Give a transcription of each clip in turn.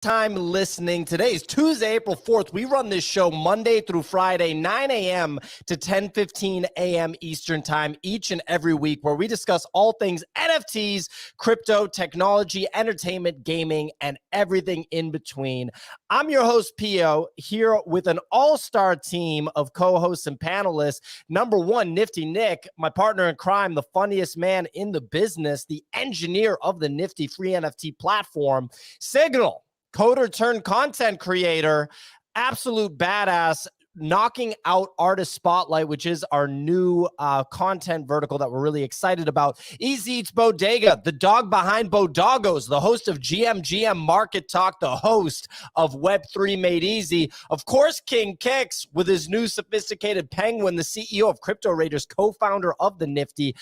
time listening. Today is Tuesday, April 4th. We run this show Monday through Friday, 9 a.m. to 10:15 a.m. Eastern time each and every week, where we discuss all things NFTs, crypto, technology, entertainment, gaming, and everything in between. I'm your host, Pio, here with an all-star team of co-hosts and panelists. Number one, Nifty Nick, my partner in crime, the funniest man in the business, the engineer of the Nifty free NFT platform. Signal, coder turned content creator, absolute badass, knocking out Artist Spotlight, which is our new content vertical that we're really excited about. Easy Eats Bodega, the dog behind Bodogos, the host of GM Market Talk, the host of Web3 Made Easy. Of course, King Kicks with his new sophisticated penguin, the CEO of Crypto Raiders, co-founder of the Nifty.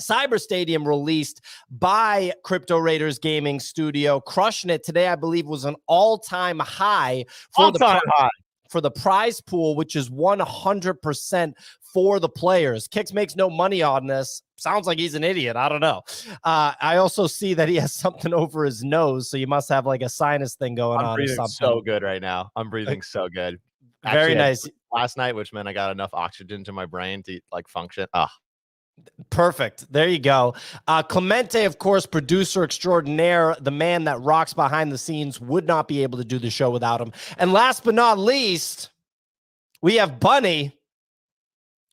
Cyber Stadium released by Crypto Raiders Gaming Studio, crushing it today. I believe was an all-time high for the prize pool, which is 100% for the players. Kicks makes no money on this. Sounds like he's an idiot. I don't know. I also see that he has something over his nose, so you must have like a sinus thing going on. I'm breathing or something. so good right now. I'm breathing so good. Very nice. Last night, which meant I got enough oxygen to my brain to like function. Perfect. There you go. Clemente, of course, producer extraordinaire, the man that rocks behind the scenes, would not be able to do the show without him. And last but not least, we have Bunny.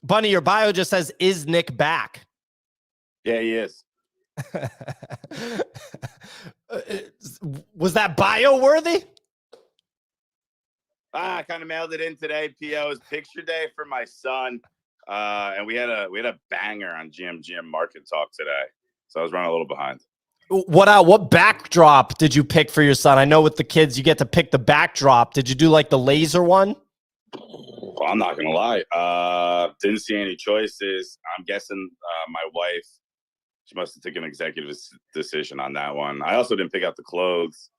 Bunny, your bio just says, "Is Nick back?" Yeah, he is. Was that bio worthy? I kind of mailed it in today. PO's picture day for my son. And we had a banger on GM Market Talk today, so I was running a little behind. What backdrop did you pick for your son? I know with the kids you get to pick the backdrop. Did you do like the laser one? Well, I'm not gonna lie. Didn't see any choices. I'm guessing my wife, she must have taken an executive decision on that one. I also didn't pick out the clothes.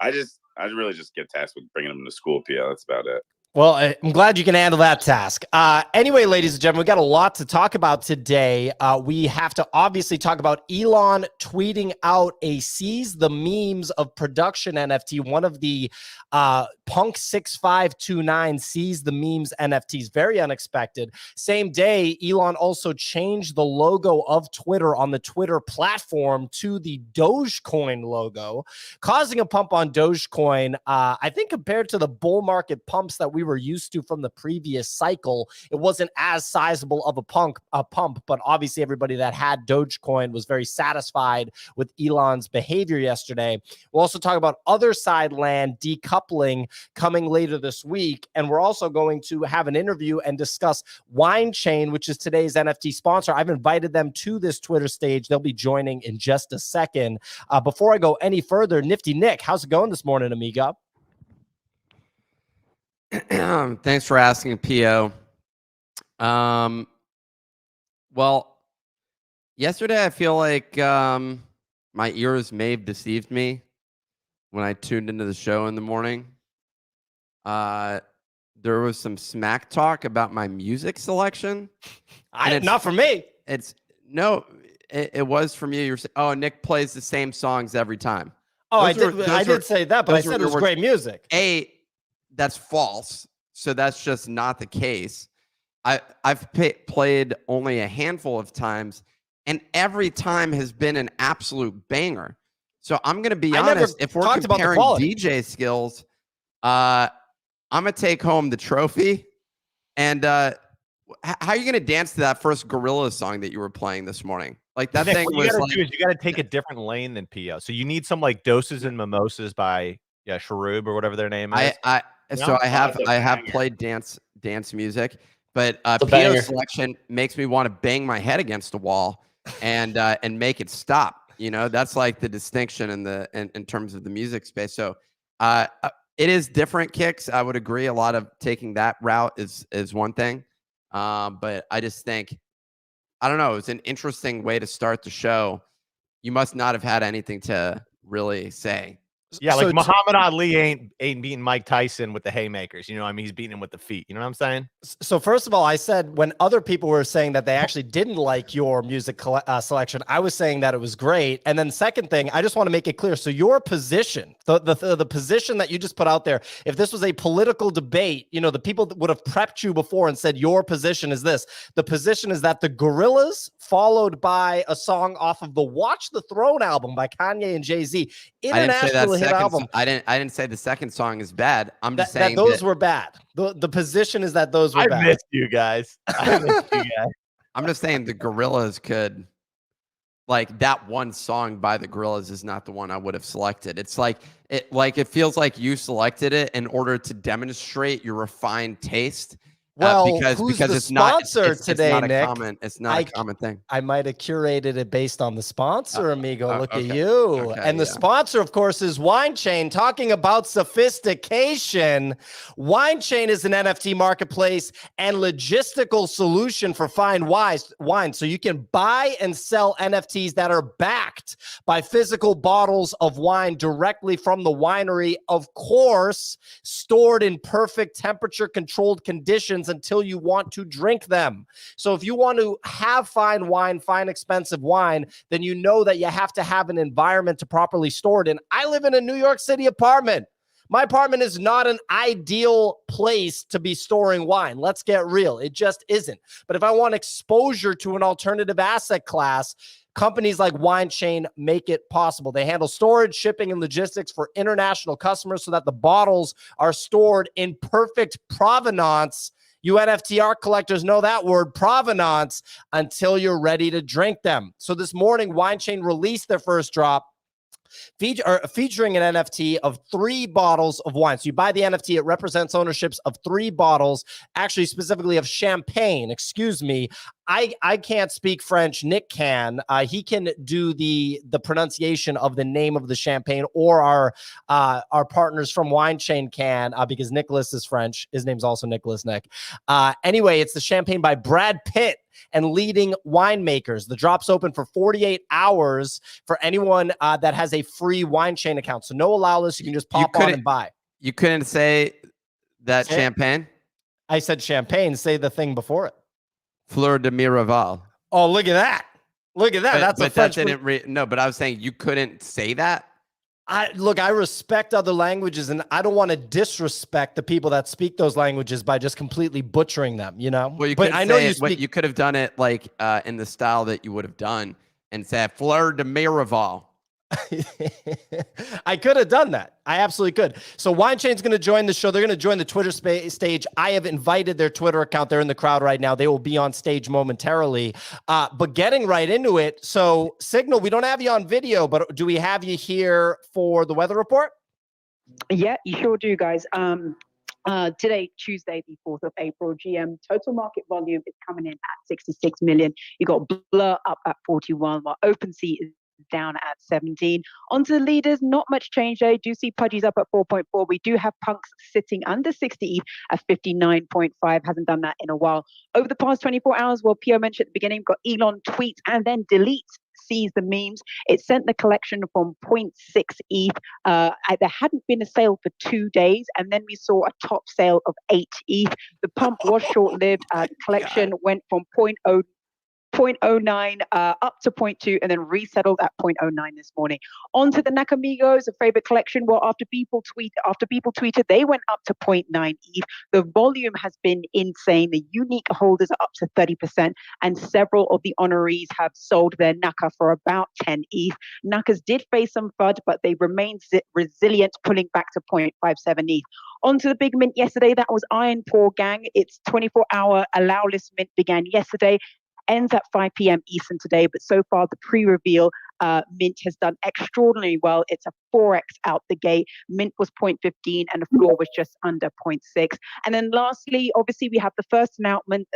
I really just get tasked with bringing them to school. PO. That's about it. Well, I'm glad you can handle that task. Anyway, ladies and gentlemen, we got a lot to talk about today. We have to obviously talk about Elon tweeting out a Seize the Memes of Production NFT, one of the Punk 6529 Seize the Memes NFTs. Very unexpected. Same day, Elon also changed the logo of Twitter on the Twitter platform to the Dogecoin logo, causing a pump on Dogecoin. I think compared to the bull market pumps that we were used to from the previous cycle, it wasn't as sizable of a pump, but obviously everybody that had Dogecoin was very satisfied with Elon's behavior yesterday. We'll also talk about Otherside land decoupling coming later this week, and we're also going to have an interview and discuss Wine Chain, which is today's NFT sponsor. I've invited them to this Twitter stage. They'll be joining in just a second. Before I go any further, Nifty Nick, how's it going this morning, amigo? Thanks for asking, Pio. Well, yesterday I feel like my ears may have deceived me when I tuned into the show in the morning. There was some smack talk about my music selection. Not for me. It was from you. You're saying, oh, Nick plays the same songs every time. Oh, I did say that, but I said it was great music. That's false. So that's just not the case. I've played only a handful of times, and every time has been an absolute banger. So I'm going to be honest. If we're comparing DJ skills, I'm going to take home the trophy. And how are you going to dance to that first Gorilla song that you were playing this morning? Like that thing was like, you got to take a different lane than PO. So you need some like Doses and Mimosas by Sharoob or whatever their name is. I have played dance music, but PO's selection makes me want to bang my head against the wall and make it stop. You know, that's like the distinction in terms of the music space. So it is different kicks. I would agree. A lot of taking that route is one thing. But I just think, I don't know, it's an interesting way to start the show. You must not have had anything to really say. Yeah, So like Muhammad Ali ain't beating Mike Tyson with the haymakers. You know, I mean, he's beating him with the feet. You know what I'm saying? So first of all, I said when other people were saying that they actually didn't like your music selection, I was saying that it was great. And then second thing, I just want to make it clear. So your position, the position that you just put out there, if this was a political debate, you know, the people that would have prepped you before and said your position is this. The position is that the Gorillaz, followed by a song off of the Watch the Throne album by Kanye and Jay-Z, international hit album. I didn't say the second song is bad. I'm just that saying those were bad. The position is that those were bad. I missed you guys. I'm just saying the Gorillaz could, like, that one song by the Gorillaz is not the one I would have selected. It's like it feels like you selected it in order to demonstrate your refined taste. Well, because who's the it's not sponsor today, it's not Nick? a common, it's not a common thing. I might have curated it based on the sponsor, amigo. Look okay. at you. Okay, And the sponsor, of course, is Wine Chain. Talking about sophistication, Wine Chain is an NFT marketplace and logistical solution for fine wine. So you can buy and sell NFTs that are backed by physical bottles of wine directly from the winery, of course, stored in perfect temperature-controlled conditions until you want to drink them. So if you want to have fine wine, fine expensive wine, then you know that you have to have an environment to properly store it in. I live in a New York City apartment. My apartment is not an ideal place to be storing wine. Let's get real. It just isn't. But if I want exposure to an alternative asset class, companies like Wine Chain make it possible. They handle storage, shipping, and logistics for international customers so that the bottles are stored in perfect provenance. You NFT art collectors know that word, provenance, until you're ready to drink them. So this morning, Wine Chain released their first drop, featuring an NFT of 3 bottles of wine. So you buy the NFT, it represents ownerships of 3 bottles, actually specifically of champagne. Excuse me. I can't speak French. Nick can. He can do the pronunciation of the name of the champagne, or our partners from Wine Chain can, because Nicholas is French. His name's also Nicholas, Nick. Anyway, it's the champagne by Brad Pitt and leading winemakers. The drop's open for 48 hours for anyone that has a free Wine Chain account. So no allowless. You can just pop on and buy. You couldn't say that champagne? I said champagne. Say the thing before it. Fleur de Miraval. Oh, look at that. Look at that. That's a French. No, but I was saying you couldn't say that. Look, I respect other languages, and I don't want to disrespect the people that speak those languages by just completely butchering them, you know? Well, but I know you could have done it like in the style that you would have done and said Fleur de Miraval. I could have done that. I absolutely could. So Wine Chain's going to join the show. They're going to join the Twitter stage. I have invited their Twitter account. They're in the crowd right now. They will be on stage momentarily. But getting right into it. So Signal, we don't have you on video, but do we have you here for the weather report? Yeah, you sure do, guys. Today, Tuesday, the 4th of April, GM total market volume is coming in at 66 million. You got Blur up at 41, while OpenSea is down at 17. Onto the leaders, not much change there. Do see Pudgy's up at 4.4. We do have Punks sitting under 60 ETH at 59.5. Hasn't done that in a while. Over the past 24 hours, well, Pio mentioned at the beginning, we've got Elon tweets and then deletes. Sees the memes. It sent the collection from 0.6 ETH. There hadn't been a sale for 2 days, and then we saw a top sale of 8 ETH. The pump was short-lived. Collection went from 0.09 up to 0.2 and then resettled at 0.09 this morning. On to the Nakamigos, a favorite collection. Well, after people tweeted, they went up to 0.9 ETH. The volume has been insane. The unique holders are up to 30%, and several of the honorees have sold their Naka for about 10 ETH. Nakas did face some FUD, but they remained resilient, pulling back to 0.57 ETH. On to the big mint yesterday. That was Iron Paw Gang. Its 24-hour allowless mint began yesterday. Ends at 5 p.m. Eastern today, but so far the pre-reveal mint has done extraordinarily well. It's a 4x out the gate. Mint was 0.15 and the floor was just under 0.6. And then lastly, obviously we have the first announcements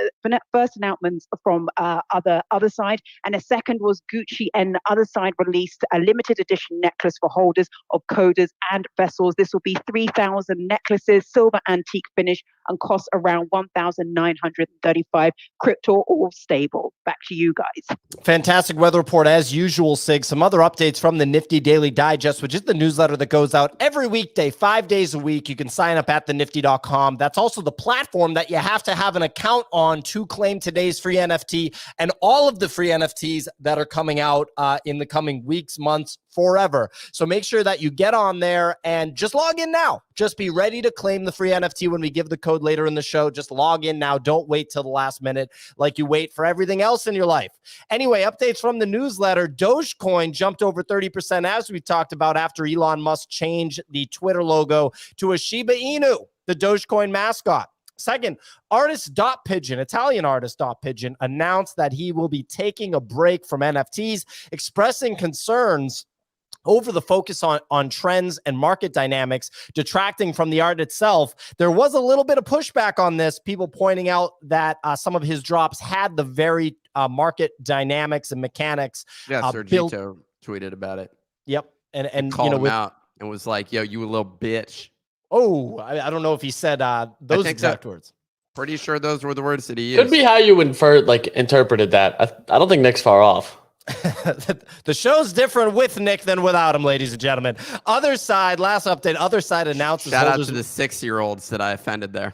from Otherside, and a second was Gucci and Otherside released a limited edition necklace for holders of Kodas and vessels. This will be 3,000 necklaces, silver antique finish, and costs around 1,935 crypto, all stable. Back to you guys. Fantastic weather report as usual, Sig. Some other updates from the Nifty Daily Digest, which is the newsletter that goes out every weekday, 5 days a week. You can sign up at thenifty.com. That's also the platform that you have to have an account on to claim today's free NFT and all of the free NFTs that are coming out in the coming weeks, months, forever. So make sure that you get on there and just log in now. Just be ready to claim the free NFT when we give the code later in the show. Just log in now. Don't wait till the last minute like you wait for everything else in your life. Anyway, updates from the newsletter. Dogecoin jumped over 30% as we talked about after Elon Musk changed the Twitter logo to a Shiba Inu, the Dogecoin mascot. Second, artist DotPigeon, Italian artist DotPigeon, announced that he will be taking a break from NFTs, expressing concerns over the focus on trends and market dynamics, detracting from the art itself. There was a little bit of pushback on this, people pointing out that some of his drops had the very market dynamics and mechanics. Yeah, Sergito tweeted about it. Yep. And called him out and was like, yo, you a little bitch. Oh, I don't know if he said those exact words. Pretty sure those were the words that he used. Could be how you interpreted that. I don't think Nick's far off. The show's different with Nick than without him, ladies and gentlemen. Otherside, last update, Otherside announces shout out to the 6-year-olds that I offended there.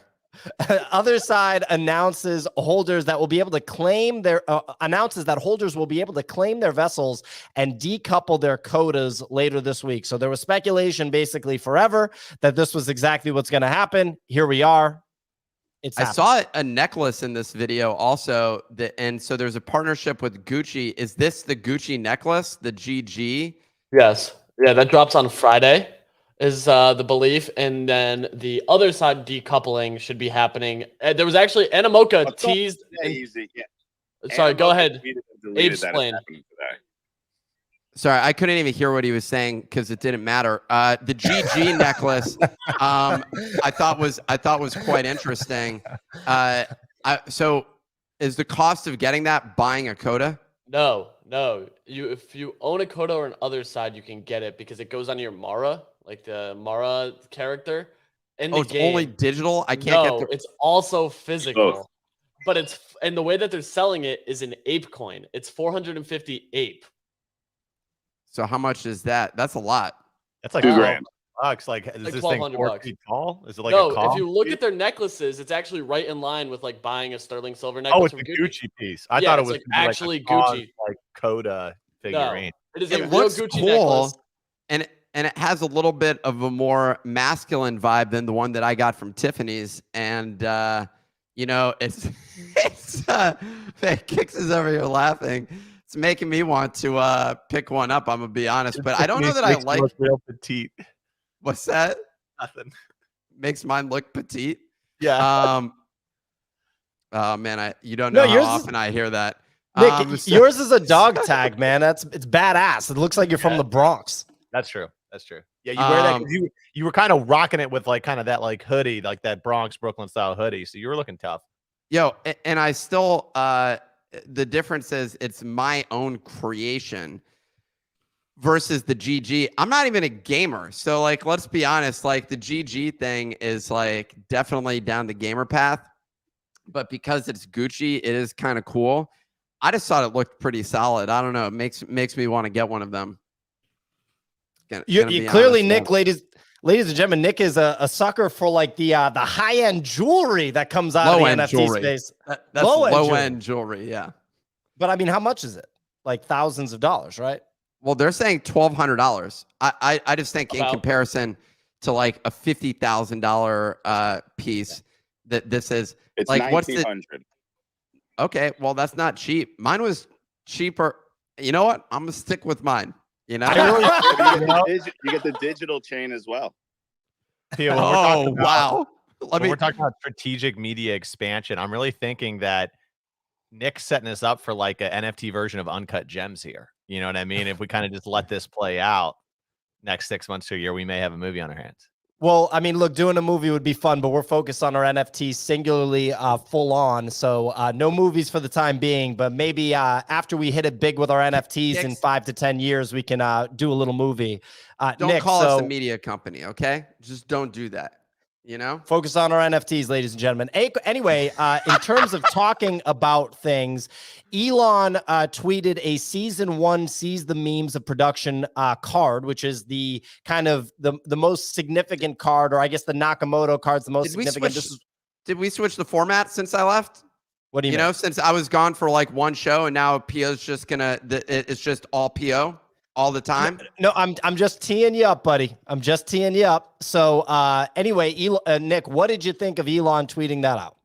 Otherside announces holders that will be able to claim their announces that holders will be able to claim their vessels and decouple their Kodas later this week. So there was speculation basically forever that this was exactly what's going to happen. Here we are. I saw a necklace in this video also, and so there's a partnership with Gucci. Is this the Gucci necklace, the GG? Yes. Yeah, that drops on Friday is the belief. And then the other side decoupling should be happening. There was actually Animoca teased. Easy. Yeah. Sorry, go ahead. Abe, explain. Sorry, I couldn't even hear what he was saying because it didn't matter. The GG necklace, I thought was quite interesting. So, is the cost of getting that buying a Koda? No. If you own a Koda or an other side, you can get it because it goes on your Mara, like the Mara character. It's only digital. I can't get. It's also physical, but and the way that they're selling it is an ape coin. It's 450 ape. So how much is that? That's a lot. That's like $2,000. Like, is like this thing 4 feet tall? Is it like a call? If you look at their necklaces, it's actually right in line with like buying a sterling silver necklace. Oh, it's a Gucci piece. I thought it was like actually Gucci, like Koda figurine. No, it is it a real looks Gucci cool, necklace. and it has a little bit of a more masculine vibe than the one that I got from Tiffany's. And it's Kicks is over here laughing. It's making me want to pick one up. I'm gonna be honest, but I don't know that I like. Real petite. What's that? Nothing. Makes mine look petite. Yeah. Oh man, you don't know how often I hear that. Nick, yours is a dog tag, man. It's badass. It looks like you're from the Bronx. That's true. Yeah, you wear that 'cause you were kind of rocking it with like kind of that like hoodie, like that Bronx Brooklyn style hoodie. So you were looking tough. Yo, and I still the difference is it's my own creation versus the GG. I'm not even a gamer. So like, let's be honest, like the GG thing is like definitely down the gamer path, but because it's Gucci, it is kind of cool. I just thought it looked pretty solid. I don't know. It makes me want to get one of them. You clearly, Nick, ladies and gentlemen, Nick is a sucker for like the high-end jewelry that comes out of the NFT jewelry. space. That's low-end jewelry, yeah. But I mean, how much is it? Like thousands of dollars, right? Well, they're saying $1,200. I just think in comparison to like a $50,000 piece, that this is it's like what's the? Okay, well that's not cheap. Mine was cheaper. You know what? I'm gonna stick with mine. You know, you get the digital chain as well. Yeah, wow! We're talking about strategic media expansion. I'm really thinking that Nick's setting us up for like an NFT version of Uncut Gems here. You know what I mean? If we kind of just let this play out, next 6 months to a year, we may have a movie on our hands. Well, I mean, look, doing a movie would be fun, but we're focused on our NFTs singularly full on. So no movies for the time being, but maybe after we hit it big with our NFTs in 5 to 10 years, we can do a little movie. Don't call us a media company, okay? Just don't do that. You know, Focus on our NFTs, ladies and gentlemen. Anyway, in terms of talking about things, Elon tweeted a season 1 Seize the Memes of Production card, which is the kind of the most significant card, or I guess the Nakamoto card's the most significant. Did we switch the format since I left? What do you mean? know? Since I was gone for like one show, and now PO's just it's just all PO all the time. No, I'm just teeing you up, buddy. I'm just teeing you up. So anyway, Nick, what did you think of Elon tweeting that out?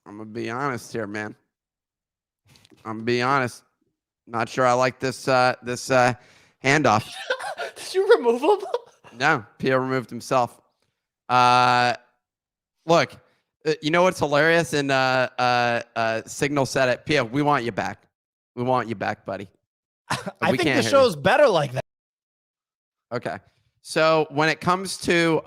I'm gonna be honest here, man. I'm gonna be honest. Not sure I like this handoff. Did you remove him? No, PO removed himself. Look, you know what's hilarious? And Signal said it. PO, we want you back. We want you back, buddy. I think the show's better like that. Okay. So when it comes to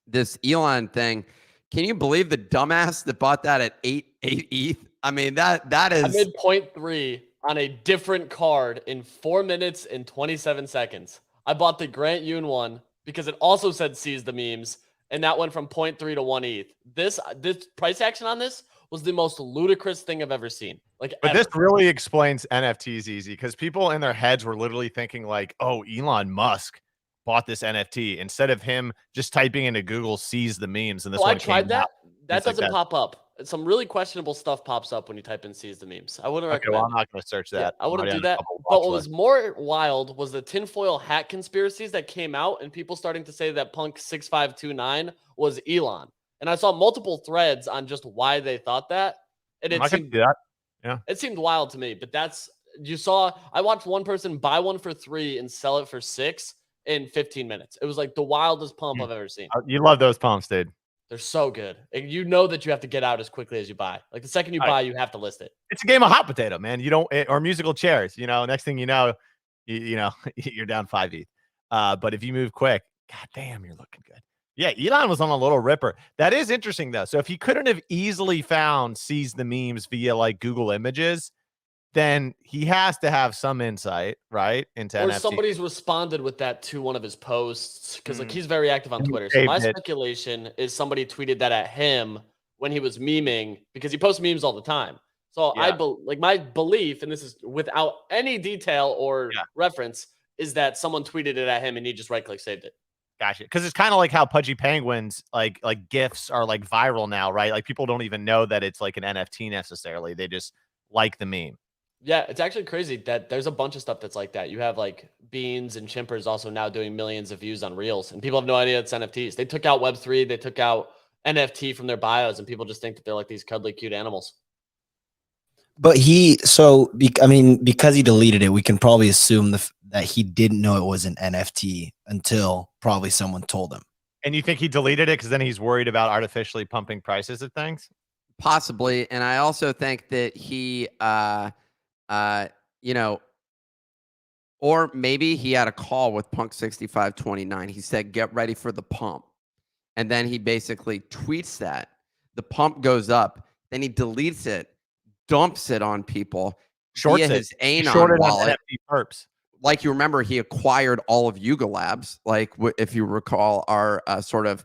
this Elon thing, can you believe the dumbass that bought that at 8 ETH? I mean, that is. I made 0.3 on a different card in 4 minutes and 27 seconds. I bought the Grant Yoon one because it also said seize the memes, and that went from 0.3 to 1 ETH. This price action on this was the most ludicrous thing I've ever seen. Like, but this really explains NFTs easy, because people in their heads were literally thinking like, oh, Elon Musk bought this NFT, instead of him just typing into Google seize the memes. And this one I tried that. Out. That doesn't pop up. Some really questionable stuff pops up when you type in seize the memes. I wouldn't recommend. Well, I'm not going to search that. Yeah, I wouldn't do that. But what was more wild was the tinfoil hat conspiracies that came out, and people starting to say that Punk 6529 was Elon. And I saw multiple threads on just why they thought that. And it seemed, yeah, it seemed wild to me. But I watched one person buy one for 3 and sell it for 6 in 15 minutes. It was like the wildest pump I've ever seen. You love those pumps, dude. They're so good. And you know that you have to get out as quickly as you buy. Like the second you buy, you have to list it. It's a game of hot potato, man. You don't, or musical chairs. You know, next thing you know, you're down 5 ETH. But if you move quick, god damn, you're looking good. Yeah, Elon was on a little ripper. That is interesting though. So if he couldn't have easily found seize the memes via like Google Images, then he has to have some insight, right, into or NFT. Somebody's responded with that to one of his posts, because like he's very active on Twitter. So my speculation is somebody tweeted that at him when he was memeing, because he posts memes all the time. So yeah. My belief, and this is without any detail or reference, is that someone tweeted it at him and he just right click saved it. Gotcha. Because it's kind of like how Pudgy Penguins, like gifs are like viral now, right? Like people don't even know that it's like an NFT necessarily. They just like the meme. Yeah, it's actually crazy that there's a bunch of stuff that's like that. You have like Beans and Chimpers also now doing millions of views on Reels, and people have no idea it's NFTs. They took out Web3, they took out NFT from their bios, and people just think that they're like these cuddly, cute animals. But because he deleted it, we can probably assume that he didn't know it was an NFT until probably someone told him. And you think he deleted it because then he's worried about artificially pumping prices of things? Possibly. And I also think that he, or maybe he had a call with Punk 6529. He said, get ready for the pump. And then he basically tweets that. The pump goes up. Then he deletes it, dumps it on people. Shorts via his Anon wallet. Perps. Like you remember, he acquired all of Yuga Labs. Like if you recall our sort of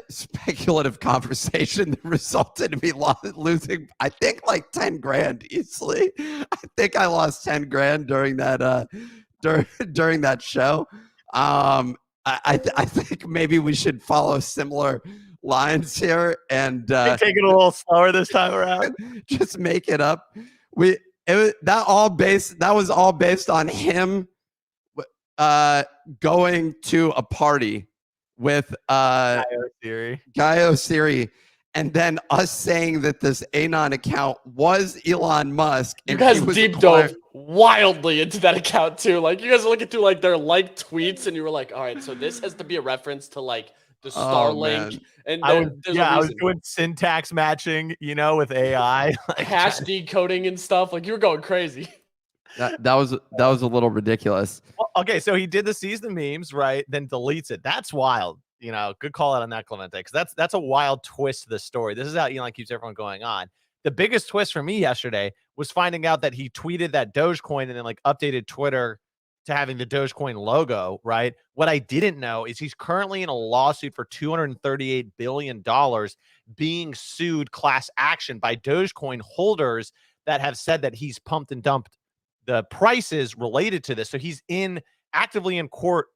speculative conversation that resulted in me losing, I think, like 10 grand easily. I think I lost 10 grand during that during that show. I think maybe we should follow similar lines here and take it a little slower this time around. Just make it up. That was all based on him going to a party with Gaio Siri, and then us saying that this Anon account was Elon Musk. You guys deep dove wildly into that account too. Like you guys are looking through like their like tweets, and you were like, all right, so this has to be a reference to like the Starlink. And I was doing syntax matching, with AI, like hash decoding and stuff. Like you were going crazy. That was a little ridiculous. Well, okay, so he did the seize the memes, right? Then deletes it. That's wild. Good call out on that, Clemente, because that's a wild twist to the story. This is how Elon keeps everyone going on. The biggest twist for me yesterday was finding out that he tweeted that Dogecoin and then like updated Twitter to having the Dogecoin logo, right? What I didn't know is he's currently in a lawsuit for $238 billion being sued class action by Dogecoin holders that have said that he's pumped and dumped the prices related to this. So he's actively in court.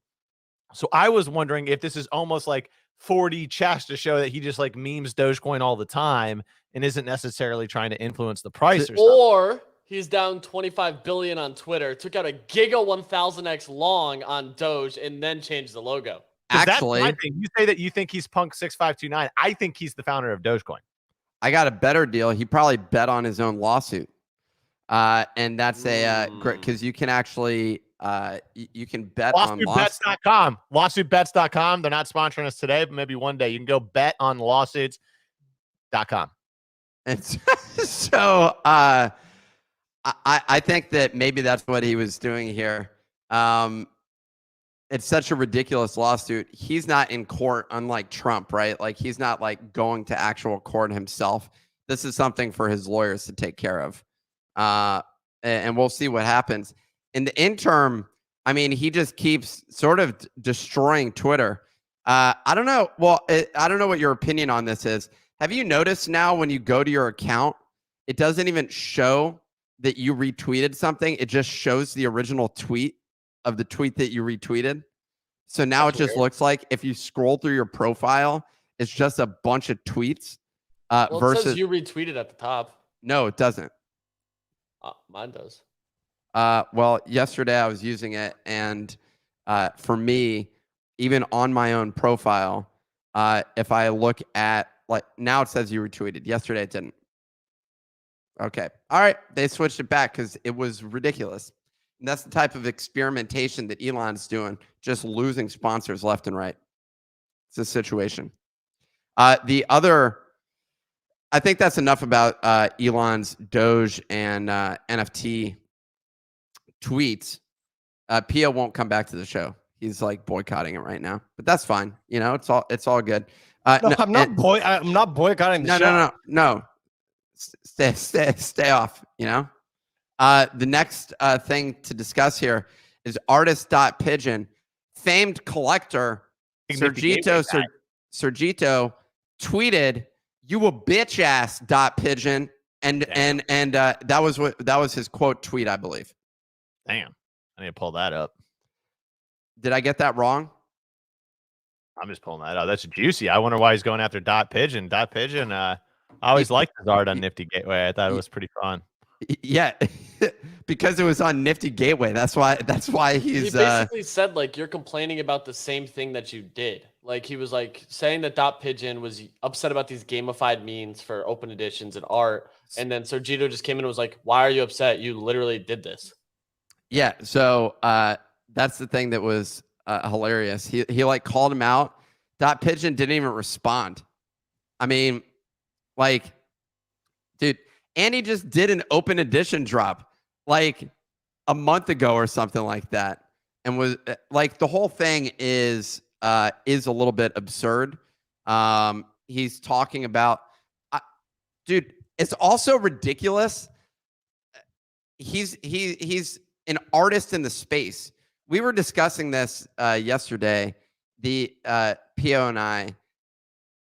So I was wondering if this is almost like 4D chess to show that he just like memes Dogecoin all the time and isn't necessarily trying to influence the price or he's down 25 billion on Twitter, took out a giga 1000x long on Doge, and then changed the logo. Actually, that's my thing. You say that you think he's Punk 6529. I think he's the founder of Dogecoin. I got a better deal. He probably bet on his own lawsuit. And that's because you can actually you can bet on lawsuitbets.com. Lawsuitbets.com. They're not sponsoring us today, but maybe one day you can go bet on lawsuits.com. And so I think that maybe that's what he was doing here. It's such a ridiculous lawsuit. He's not in court, unlike Trump, right? Like he's not like going to actual court himself. This is something for his lawyers to take care of. And we'll see what happens. In the interim, I mean, he just keeps sort of destroying Twitter. I don't know. Well, I don't know what your opinion on this is. Have you noticed now when you go to your account, it doesn't even show that you retweeted something. It just shows the original tweet of the tweet that you retweeted. So now it just looks like if you scroll through your profile, it's just a bunch of tweets. Well, it says you retweeted at the top. No, it doesn't. Mine does. Well, yesterday I was using it, and for me, even on my own profile, if I look at like now it says you retweeted. Yesterday it didn't. Okay. All right. They switched it back because it was ridiculous. And that's the type of experimentation that Elon's doing, just losing sponsors left and right. It's a situation. The other, I think that's enough about Elon's Doge and NFT tweets. Pia won't come back to the show. He's like boycotting it right now, but that's fine. You know, it's all good. No, I'm not boycotting the show. No. Stay off. You know. The next thing to discuss here is artist.pigeon, famed collector Sergito tweeted, "You a bitch ass .pigeon," and that was his quote tweet, I believe. Damn, I need to pull that up. Did I get that wrong? I'm just pulling that out. That's juicy. I wonder why he's going after .pigeon. .pigeon. I always liked his art on Nifty Gateway. I thought it was pretty fun. Yeah, because it was on Nifty Gateway. That's why he's. He basically said like you're complaining about the same thing that you did. Like he was like saying that .pigeon was upset about these gamified memes for open editions and art, and then Sergito just came in and was like, "Why are you upset? You literally did this." Yeah. So that's the thing that was hilarious. He like called him out. .pigeon didn't even respond. I mean, like, dude. And he just did an open edition drop like a month ago or something like that. And was like, the whole thing is a little bit absurd. He's talking about, dude, it's also ridiculous. He's an artist in the space. We were discussing this yesterday, the PO and I.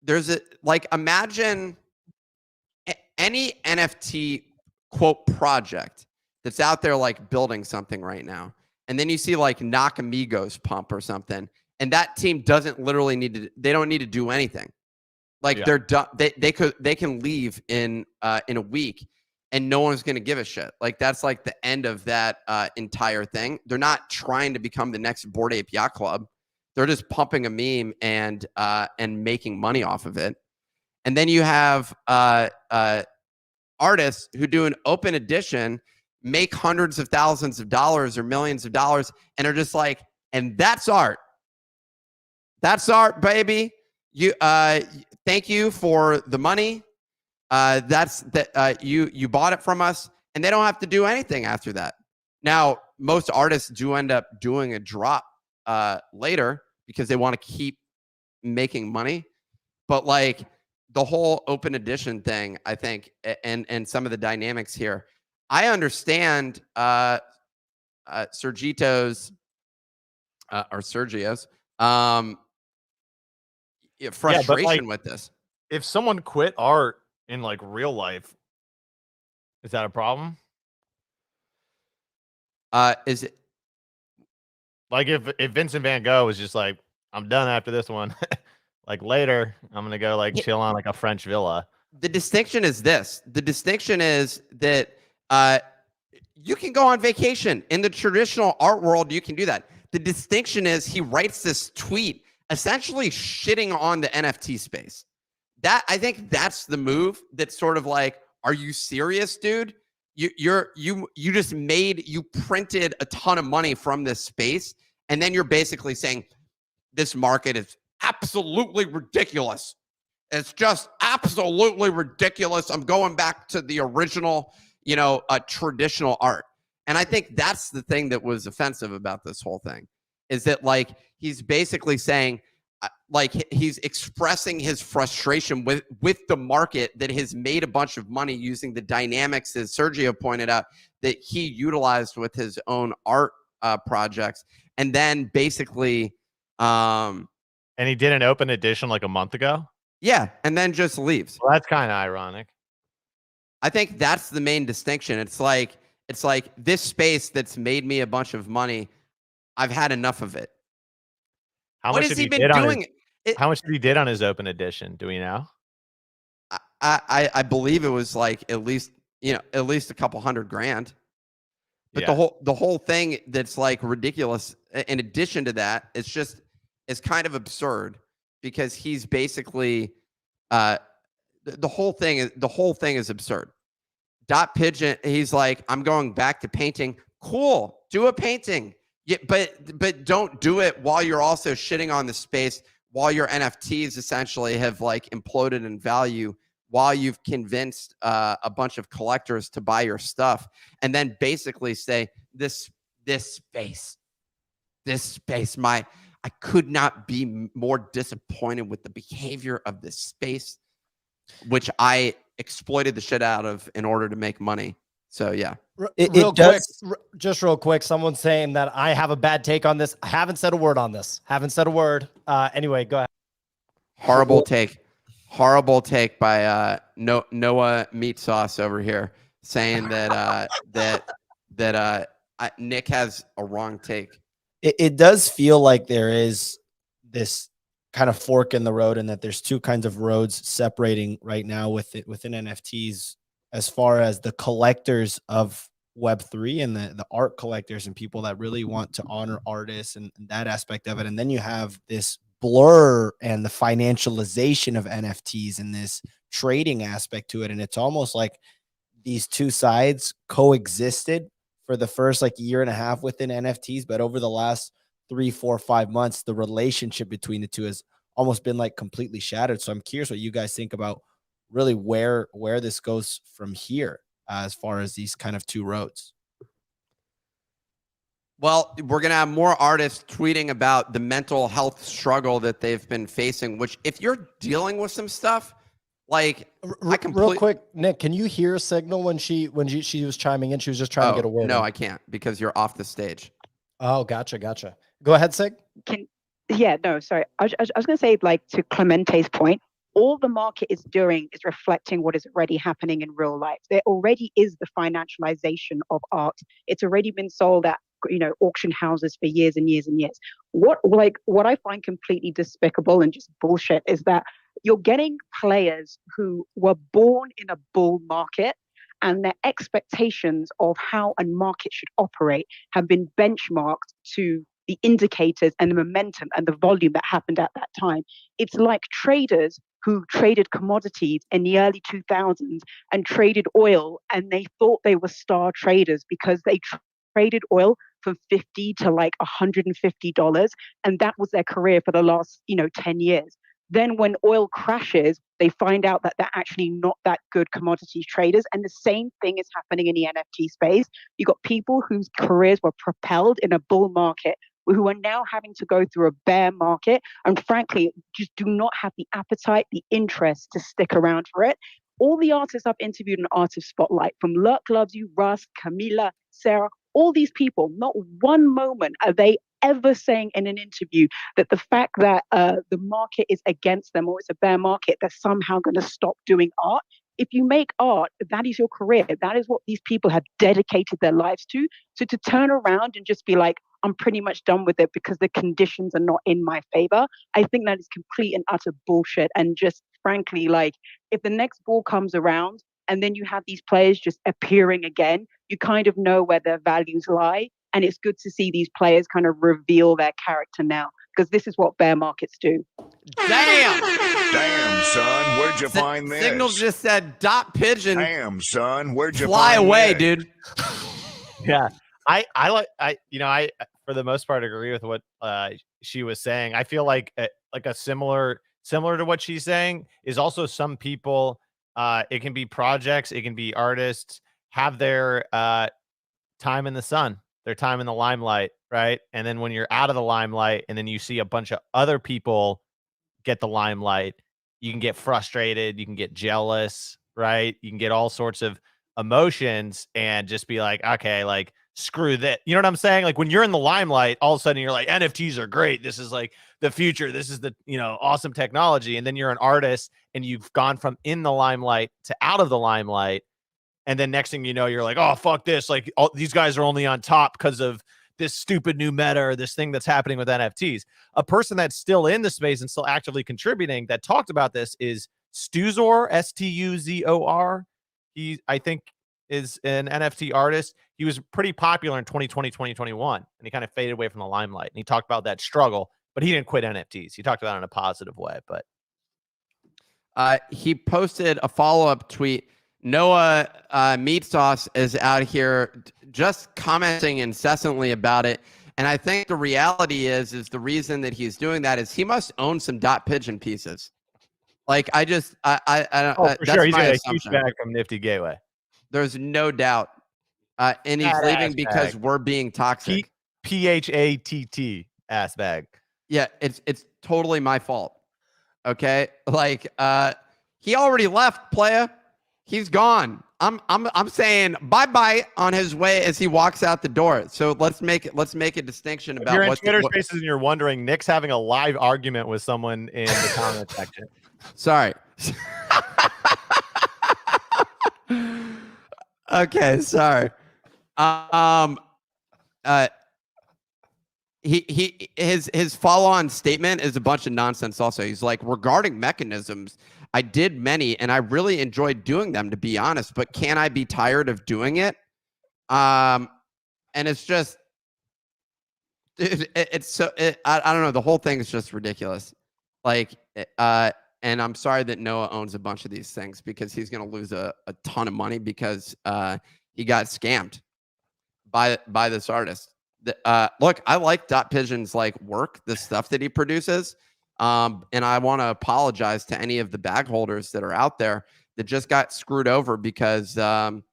There's imagine any NFT quote project that's out there like building something right now, and then you see like Nakamigos pump or something, and that team doesn't literally they don't need to do anything. Like they're done. They can leave in a week, and no one's gonna give a shit. Like that's like the end of that entire thing. They're not trying to become the next Bored Ape Yacht Club. They're just pumping a meme and making money off of it. And then you have artists who do an open edition, make hundreds of thousands of dollars or millions of dollars, and are just like, and that's art. That's art, baby. You thank you for the money. You bought it from us, and they don't have to do anything after that. Now, most artists do end up doing a drop later because they want to keep making money, but like the whole open edition thing, I think, and some of the dynamics here, I understand Sergito's or Sergio's frustration with this. If someone quit art in like real life, is that a problem? Is it like if Vincent Van Gogh was just like, I'm done after this one. Like later, I'm gonna go like chill on like a French villa. The distinction is this. The distinction is that you can go on vacation. In the traditional art world, you can do that. The distinction is he writes this tweet essentially shitting on the NFT space. That I think that's the move. That's sort of like, are you serious, dude? You printed a ton of money from this space, and then you're basically saying this market is absolutely ridiculous. It's just absolutely ridiculous. I'm going back to the original, traditional art. And I think that's the thing that was offensive about this whole thing, is that like he's basically saying, like he's expressing his frustration with the market that has made a bunch of money using the dynamics, as Sergio pointed out, that he utilized with his own art projects, and then basically, and he did an open edition like a month ago. Yeah, and then just leaves. Well, that's kind of ironic. I think that's the main distinction. It's like this space that's made me a bunch of money, I've had enough of it. How much has he been doing? How much did he did on his open edition? Do we know? I believe it was like at least a couple $100,000. But yeah, the whole thing that's like ridiculous. In addition to that, it's kind of absurd, because he's basically the whole thing is absurd. DotPigeon, he's like, I'm going back to painting. Cool, do a painting. Yeah, but don't do it while you're also shitting on the space, while your NFTs essentially have like imploded in value, while you've convinced a bunch of collectors to buy your stuff, and then basically say this space, I could not be more disappointed with the behavior of this space, which I exploited the shit out of in order to make money. So yeah. Real quick, someone's saying that I have a bad take on this. I haven't said a word on this. Haven't said a word. Anyway, go ahead. Horrible take by Noah Meat Sauce over here, saying that Nick has a wrong take. It does feel like there is this kind of fork in the road, and that there's two kinds of roads separating right now within NFTs, as far as the collectors of Web3 and the art collectors and people that really want to honor artists and that aspect of it. And then you have this blur and the financialization of NFTs and this trading aspect to it. And it's almost like these two sides coexisted for the first like year and a half within NFTs, but over the last 3, 4, 5 months, the relationship between the two has almost been like completely shattered. So I'm curious what you guys think about really where this goes from here, as far as these kind of two roads. Well, we're going to have more artists tweeting about the mental health struggle that they've been facing, which if you're dealing with some stuff, like real quick, Nick, can you hear Signal when she was chiming in? She was just trying to get a word. No, I can't, because you're off the stage. Oh, gotcha. Go ahead, Sig. Sorry. I was going to say, like, to Clemente's point, all the market is doing is reflecting what is already happening in real life. There already is the financialization of art. It's already been sold at auction houses for years and years and years. What I find completely despicable and just bullshit is that you're getting players who were born in a bull market, and their expectations of how a market should operate have been benchmarked to the indicators and the momentum and the volume that happened at that time. It's like traders who traded commodities in the early 2000s and traded oil, and they thought they were star traders because they traded oil from $50 to like $150, and that was their career for the last 10 years. Then when oil crashes, they find out that they're actually not that good commodities traders. And the same thing is happening in the NFT space. You've got people whose careers were propelled in a bull market, who are now having to go through a bear market, and frankly, just do not have the appetite, the interest to stick around for it. All the artists I've interviewed in Art of Spotlight, from Lurk Loves You, Russ, Camila, Sarah, all these people, not one moment are they ever saying in an interview that the fact that the market is against them or it's a bear market, they're somehow going to stop doing art. If you make art, that is your career. That is what these people have dedicated their lives to. So to turn around and just be like, I'm pretty much done with it because the conditions are not in my favor, I think that is complete and utter bullshit. And just frankly, like, if the next ball comes around and then you have these players just appearing again, you kind of know where their values lie. And it's good to see these players kind of reveal their character now, because this is what bear markets do. Damn! Damn, son, where'd you find this? Signal just said DotPigeon. Damn, son, where'd you fly find away, this? dude. Yeah, I for the most part agree with what she was saying. I feel like a similar to what she's saying is also some people. It can be projects, it can be artists have their time in the sun, their time in the limelight, right? And then when you're out of the limelight, and then you see a bunch of other people get the limelight, you can get frustrated, you can get jealous, right? You can get all sorts of emotions and just be like, okay, like screw that. You know what I'm saying? Like when you're in the limelight, all of a sudden you're like, NFTs are great. This is like the future. This is the, awesome technology. And then you're an artist and you've gone from in the limelight to out of the limelight. And then next thing you know, you're like, oh, fuck this. Like these guys are only on top because of this stupid new meta or this thing that's happening with NFTs. A person that's still in the space and still actively contributing that talked about this is Stuzor, Stuzor. He, I think, is an NFT artist. He was pretty popular in 2020, 2021, and he kind of faded away from the limelight. And he talked about that struggle, but he didn't quit NFTs. He talked about it in a positive way. But he posted a follow-up tweet. Noah Meat Sauce is out here just commenting incessantly about it. And I think the reality is the reason that he's doing that is he must own some DotPigeon pieces. Like I don't. For that's sure, he's my got a assumption. huge bag from Nifty Gateway. There's no doubt. And he's Fat leaving ass because bag. we're being toxic. PHATT ass bag. Yeah, it's totally my fault. Okay? Like he already left, playa. He's gone. I'm saying bye-bye on his way as he walks out the door. So let's make a distinction about you're in what Twitter Spaces and you're wondering, Nick's having a live argument with someone in the comment section. Sorry. Okay, sorry. His follow-on statement is a bunch of nonsense also. He's like, regarding mechanisms, I did many and I really enjoyed doing them, to be honest, but can I be tired of doing it? And it's just, dude, I don't know. The whole thing is just ridiculous. Like, and I'm sorry that Noah owns a bunch of these things because he's going to lose a ton of money because he got scammed by this artist. Look, I like DotPigeon's like work, the stuff that he produces. And I want to apologize to any of the bag holders that are out there that just got screwed over because and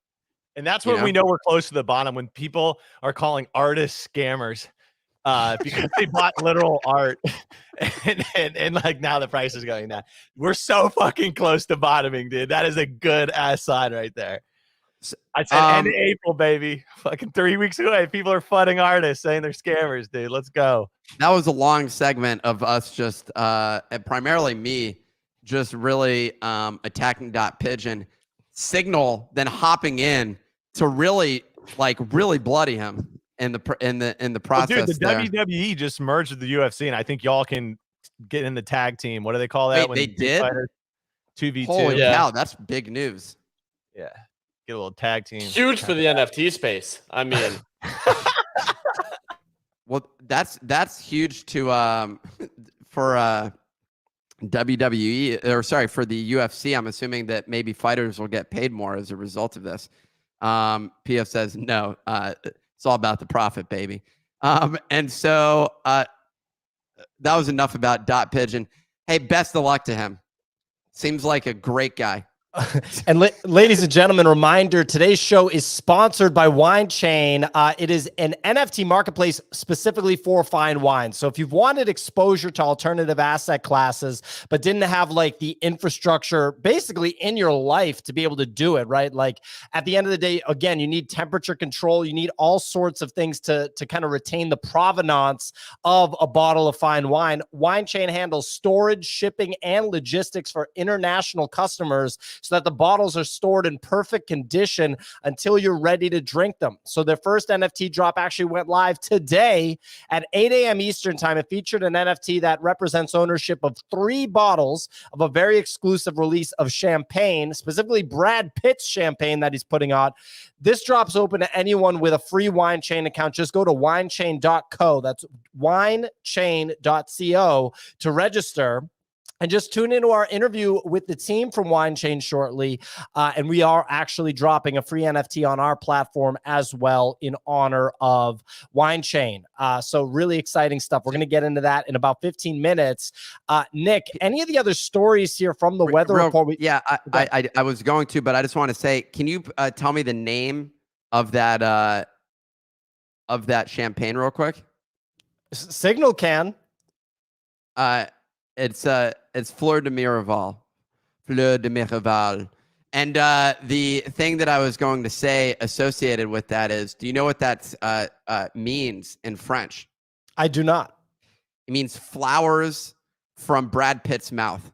that's when we know we're close to the bottom, when people are calling artists scammers because they bought literal art and like now the price is going down. We're so fucking close to bottoming, dude. That is a good ass sign right there. I said end of April, baby. Fucking 3 weeks away. People are flooding artists saying they're scammers, dude. Let's go. That was a long segment of us just primarily me just really attacking DotPigeon. Signal then hopping in to really bloody him in the process. Well, dude, the WWE just merged with the UFC, and I think y'all can get in the tag team. What do they call that? Wait, they did? 2v2. Holy cow, that's big news. Yeah. Get a little tag team. Huge for the NFT space. I mean, well, that's huge to for WWE, or sorry, for the UFC. I'm assuming that maybe fighters will get paid more as a result of this. PF says no. It's all about the profit, baby. And so that was enough about DotPigeon. Hey, best of luck to him. Seems like a great guy. And ladies and gentlemen, reminder, today's show is sponsored by Wine Chain. It is an NFT marketplace specifically for fine wine. So if you've wanted exposure to alternative asset classes, but didn't have like the infrastructure basically in your life to be able to do it, right? Like at the end of the day, again, you need temperature control. You need all sorts of things to kind of retain the provenance of a bottle of fine wine. Wine Chain handles storage, shipping, and logistics for international customers, so that the bottles are stored in perfect condition until you're ready to drink them. So their first NFT drop actually went live today at 8 a.m. Eastern time. It featured an NFT that represents ownership of 3 bottles of a very exclusive release of champagne, specifically Brad Pitt's champagne that he's putting out. This drops open to anyone with a free Wine Chain account. Just go to winechain.co. That's winechain.co to register. And just tune into our interview with the team from Wine Chain shortly. And we are actually dropping a free NFT on our platform as well in honor of Wine Chain. So really exciting stuff. We're going to get into that in about 15 minutes. Nick, any of the other stories here from the weather report? I was going to, but I just want to say, can you tell me the name of that champagne real quick? Signal can. It's Fleur de Miraval. Fleur de Miraval. And the thing that I was going to say associated with that is, do you know what that means in French? I do not. It means flowers from Brad Pitt's mouth.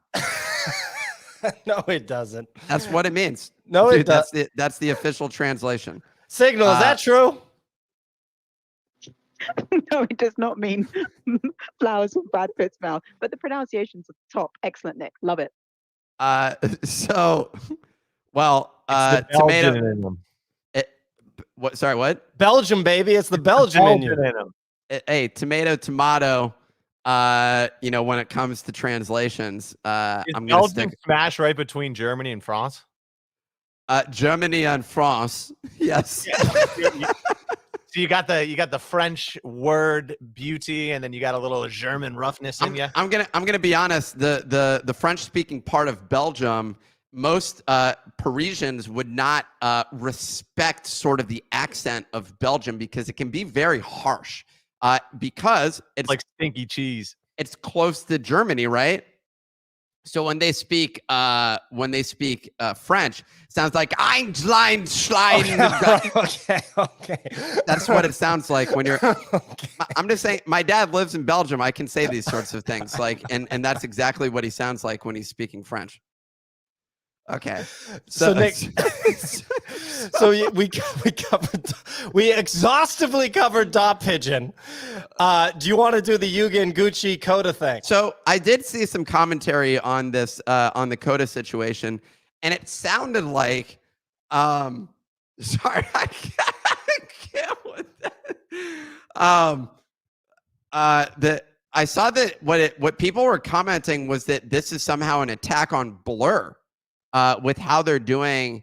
No, it doesn't. That's what it means. No, dude, it does. That's the official translation. Signal, is that true? No, it does not mean flowers from Brad Pitt's mouth, but the pronunciation's at the top. Excellent, Nick. Love it. Tomato. What? Sorry, what? Belgium, baby. It's the Belgium in you. Hey, tomato. When it comes to translations, I'm going to stick smash right between Germany and France. Germany and France. Yes. So you got the French word beauty, and then you got a little German roughness in you. I'm gonna be honest. The French speaking part of Belgium, most Parisians would not respect sort of the accent of Belgium because it can be very harsh. Because it's like stinky cheese. It's close to Germany, right? So when they speak French, it sounds like Ein Schlein. Okay. That's what it sounds like when you're. Okay. I'm just saying. My dad lives in Belgium. I can say these sorts of things, and that's exactly what he sounds like when he's speaking French. Okay. So Nick, we exhaustively covered DotPigeon. Do you want to do the Yuga and Gucci Koda thing? So I did see some commentary on this, on the Koda situation, and it sounded like, sorry, I can't with that. I saw that what people were commenting was that this is somehow an attack on Blur. With how they're doing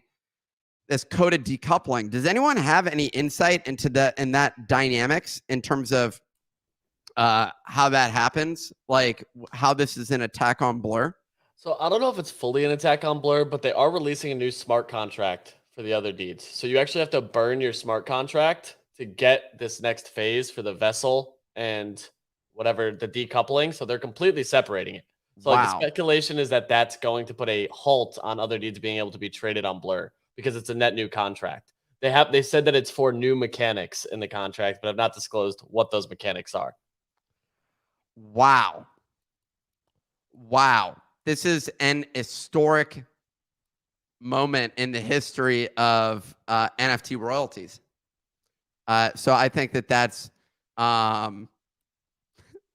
this Koda decoupling. Does anyone have any insight into that dynamics in terms of how that happens? Like how this is an attack on Blur? So I don't know if it's fully an attack on Blur, but they are releasing a new smart contract for the other deeds. So you actually have to burn your smart contract to get this next phase for the vessel and whatever the decoupling. So they're completely separating it. So like the speculation is that that's going to put a halt on other deeds being able to be traded on Blur because it's a net new contract. They said that it's for new mechanics in the contract, but have not disclosed what those mechanics are. Wow. This is an historic moment in the history of NFT royalties. So I think that's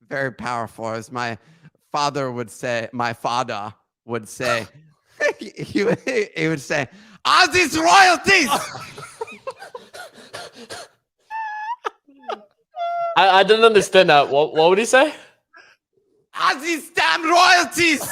very powerful. As my father would say, he would say, "Are these royalties?" I didn't understand that. What would he say? Are these damn royalties?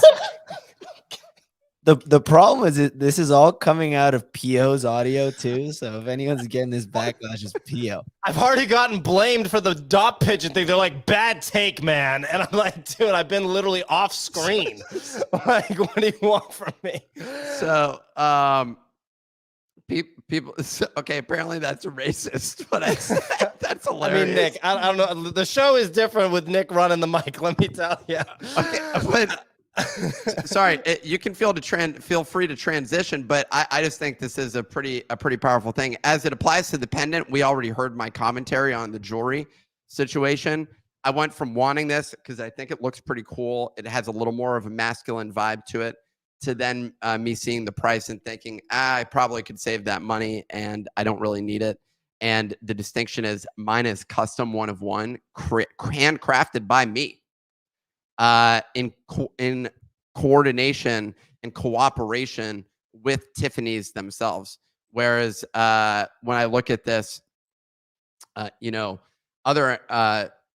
The problem is this is all coming out of Pio's audio too. So if anyone's getting this backlash, it's Pio. I've already gotten blamed for the DotPigeon thing. They're like, bad take, man. And I'm like, dude, I've been literally off screen. Like, what do you want from me? So, people. Okay, apparently that's racist, but that's hilarious. I mean, Nick, I don't know. The show is different with Nick running the mic. Let me tell you. Okay, but sorry, you can feel free to transition, but I just think this is a pretty powerful thing as it applies to the pendant. We already heard my commentary on the jewelry situation. I went from wanting this because I think it looks pretty cool. It has a little more of a masculine vibe to it, to then me seeing the price and thinking, I probably could save that money and I don't really need it. And the distinction is mine is custom one of one, handcrafted by me, in coordination and cooperation with Tiffany's themselves. Whereas when I look at this, other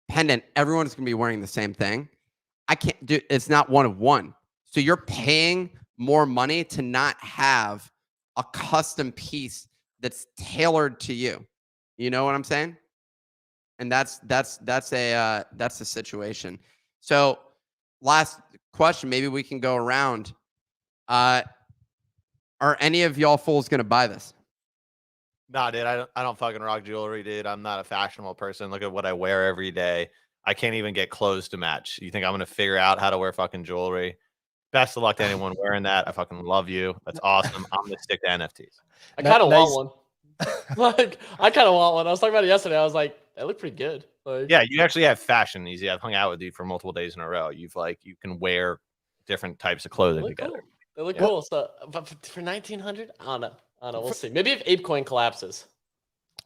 pendant, everyone's gonna be wearing the same thing. I can't do. It's not one of one. So you're paying more money to not have a custom piece that's tailored to you. You know what I'm saying? And that's a situation. So last question, maybe we can go around. Are any of y'all fools gonna buy this? Nah, dude, I don't fucking rock jewelry, dude. I'm not a fashionable person. Look at what I wear every day. I can't even get clothes to match. You think I'm gonna figure out how to wear fucking jewelry? Best of luck to anyone wearing that. I fucking love you. That's awesome. I'm gonna stick to NFTs. I kind of want one. Like, I kind of want one. I was talking about it yesterday. I was like, they look pretty good. Like, yeah, you actually have fashion. Easy. I've hung out with you for multiple days in a row. You can wear different types of clothing together. Cool. They look cool. So, but for 1900, I don't know. We'll see. Maybe if ApeCoin collapses.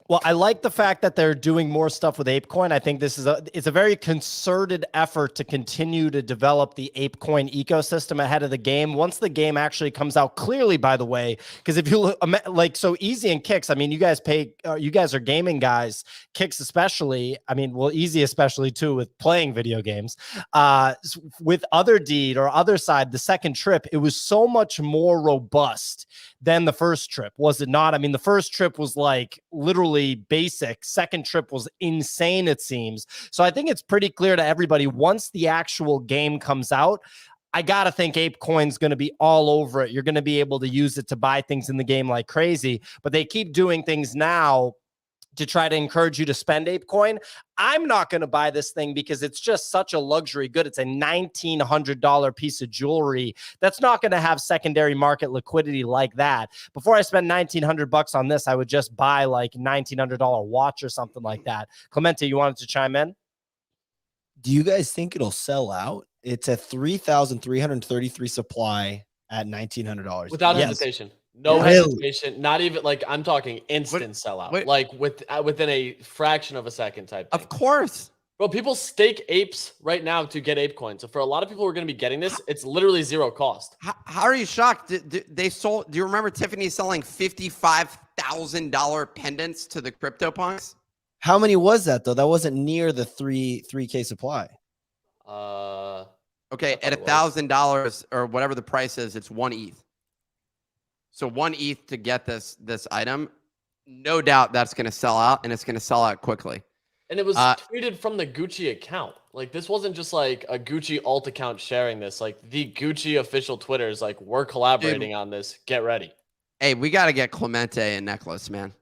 Well, I like the fact that they're doing more stuff with ApeCoin. I think this is it's a very concerted effort to continue to develop the ApeCoin ecosystem ahead of the game. Once the game actually comes out clearly, by the way, because if you look like so Easy and Kicks, I mean, you guys are gaming guys, Kicks especially. I mean, well, Easy especially too with playing video games. With Other Deed or Otherside, the second trip, it was so much more robust than the first trip, was it not? I mean, the first trip was like literally basic. Second trip was insane, it seems. So I think it's pretty clear to everybody once the actual game comes out, I gotta think ApeCoin's going to be all over it. You're going to be able to use it to buy things in the game like crazy, but they keep doing things now to try to encourage you to spend ApeCoin. I'm not going to buy this thing because it's just such a luxury good. It's a $1,900 piece of jewelry that's not going to have secondary market liquidity like that. Before I spend $1,900 on this, I would just buy like $1,900 watch or something like that. Clemente, you wanted to chime in? Do you guys think it'll sell out? It's a 3,333 supply at $1,900 without hesitation. No hesitation, not even like I'm talking instant sellout, like within a fraction of a second type thing. Of course. Bro, people stake apes right now to get ApeCoin. So for a lot of people who are going to be getting this, it's literally zero cost. How are you shocked? They sold, do you remember Tiffany selling $55,000 pendants to the CryptoPunks? How many was that though? That wasn't near the 3K supply. Okay, at $1,000 or whatever the price is, it's 1 ETH. So 1 ETH to get this item, no doubt that's going to sell out, and it's going to sell out quickly. And it was tweeted from the Gucci account. Like, this wasn't just like a Gucci alt account sharing this. Like, the Gucci official Twitter is like, we're collaborating on this. Get ready. Hey, we got to get Clemente a necklace, man.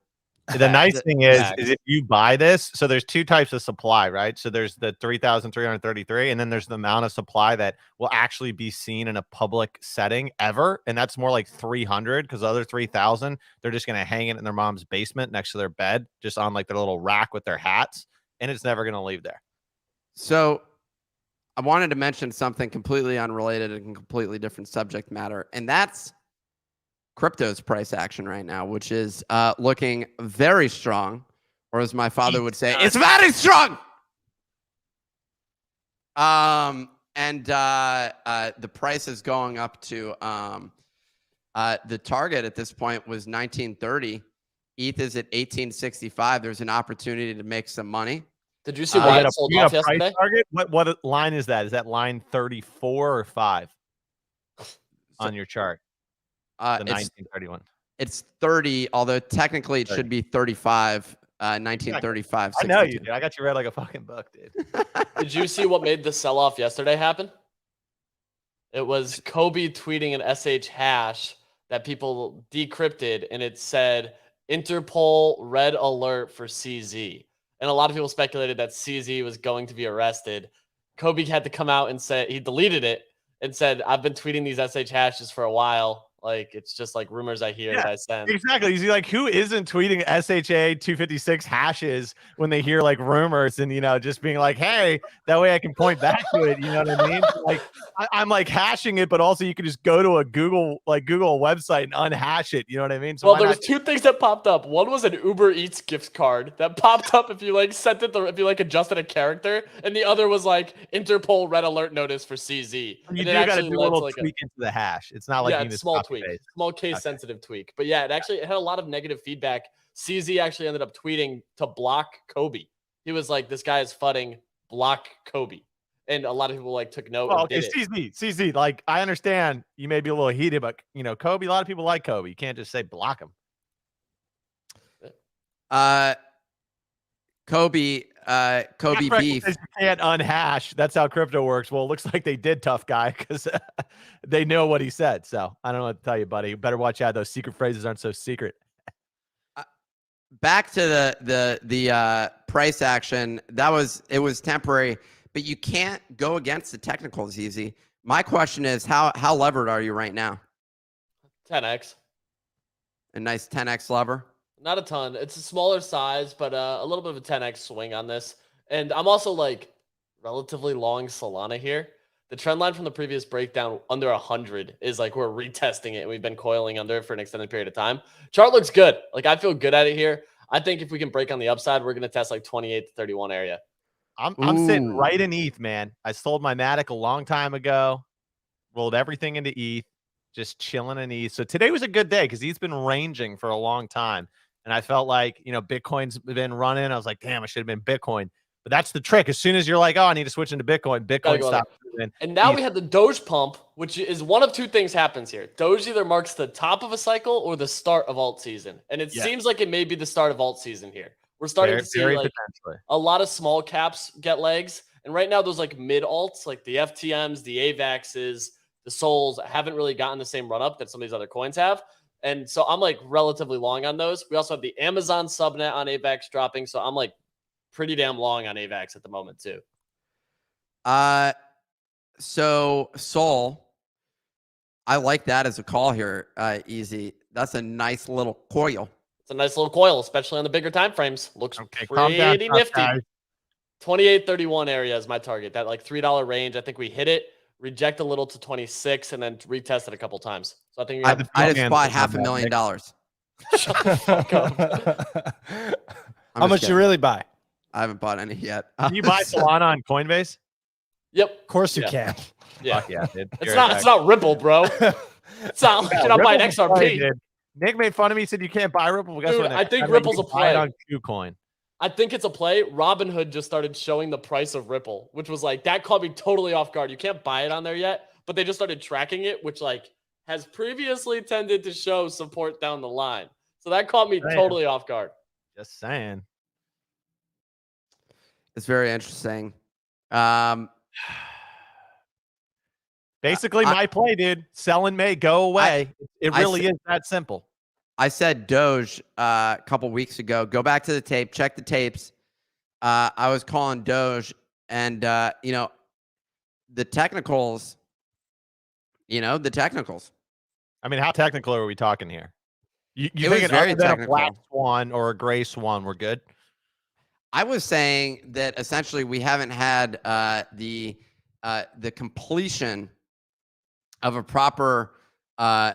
The nice thing is if you buy this, so there's two types of supply, right? So there's the 3,333, and then there's the amount of supply that will actually be seen in a public setting ever. And that's more like 300 because the other 3,000, they're just going to hang it in their mom's basement next to their bed, just on like their little rack with their hats. And it's never going to leave there. So I wanted to mention something completely unrelated and completely different subject matter. And that's crypto's price action right now, which is looking very strong, or as my father would say, it's very strong. The price is going up to the target at this point was 1930. ETH is at 1865. There's an opportunity to make some money. Did you see why it sold off yesterday? Target? What line is that? Is that line 34 or 5 on your chart? The 1931. It's 30, although technically it should be 35. 1935. I know you, dude. I got you read like a fucking book, dude. Did you see what made the sell-off yesterday happen? It was Kobe tweeting an SH hash that people decrypted, and it said Interpol red alert for CZ. And a lot of people speculated that CZ was going to be arrested. Kobe had to come out and say he deleted it and said, I've been tweeting these SH hashes for a while. Like, it's just like rumors I hear that I send. Exactly. You see, like, who isn't tweeting SHA 256 hashes when they hear like rumors and, you know, just being like, hey, that way I can point back to it. You know what I mean? Like, I'm like hashing it, but also you can just go to a Google website and unhash it. You know what I mean? So well, there was two things that popped up. One was an Uber Eats gift card that popped up if you like sent it, if you like adjusted a character, and the other was like Interpol red alert notice for CZ. You do got to do a little tweak into the hash. It's not like you it's small tweak, small case sensitive tweak. But yeah, it had a lot of negative feedback. CZ actually ended up tweeting to block Kobe. He was like, "This guy is fudding. Block Kobe." And a lot of people like took note. Oh, okay, CZ. Like, I understand you may be a little heated, but you know, Kobe. A lot of people like Kobe. You can't just say block him. Kobe beef. You can't unhash. That's how crypto works. Well, it looks like they did, tough guy, because they know what he said. So I don't know what to tell you, buddy. You better watch out. Those secret phrases aren't so secret. Back to the price action. It was temporary, but you can't go against the technicals easy. My question is, how levered are you right now? 10x. A nice 10x lever. Not a ton. It's a smaller size, but a little bit of a 10x swing on this. And I'm also like relatively long Solana here. The trend line from the previous breakdown under 100 is like we're retesting it, and we've been coiling under it for an extended period of time. Chart looks good. Like, I feel good at it here. I think if we can break on the upside, we're going to test like 28 to 31 area. I'm sitting right in ETH, man. I sold my Matic a long time ago, rolled everything into ETH, just chilling in ETH. So today was a good day because ETH's been ranging for a long time. And I felt like, you know, Bitcoin's been running. I was like, damn, I should have been Bitcoin. But that's the trick. As soon as you're like, oh, I need to switch into Bitcoin, Bitcoin stops. And now we have the Doge pump, which is one of two things happens here. Doge either marks the top of a cycle or the start of alt season. And it seems like it may be the start of alt season here. We're starting to see like a lot of small caps get legs. And right now, those like mid alts, like the FTMs, the AVAXs, the Souls, haven't really gotten the same run up that some of these other coins have. And so I'm like relatively long on those. We also have the Amazon subnet on AVAX dropping. So I'm like pretty damn long on AVAX at the moment too. So Soul, I like that as a call here. Easy. That's a nice little coil. It's a nice little coil, especially on the bigger time frames. Looks pretty nifty. 28.31 area is my target. That like $3 range. I think we hit it. Reject a little to 26 and then retest it a couple times. So I think I just bought $500,000. Shut the fuck up. How much you really buy? I haven't bought any yet. Can you buy Solana on Coinbase? Yep. Of course you can. Yeah. Fuck yeah, dude. It's not Ripple, bro. It's not like I'll buy an XRP. Dude. Nick made fun of me. He said you can't buy Ripple. Well, dude, I think Ripple's a play. On KuCoin. I think it's a play. Robinhood just started showing the price of Ripple, which was like, that caught me totally off guard. You can't buy it on there yet, but they just started tracking it, which like has previously tended to show support down the line. So that caught me totally off guard. Just saying. It's very interesting. Basically, my play, dude. Sell in May, go away. It really is that simple. I said Doge a couple weeks ago. Go back to the tape, check the tapes. I was calling Doge, and you know, the technicals. I mean, how technical are we talking here? You think it very other than technical. a black swan or a gray swan, we're good? I was saying that essentially we haven't had the completion of a proper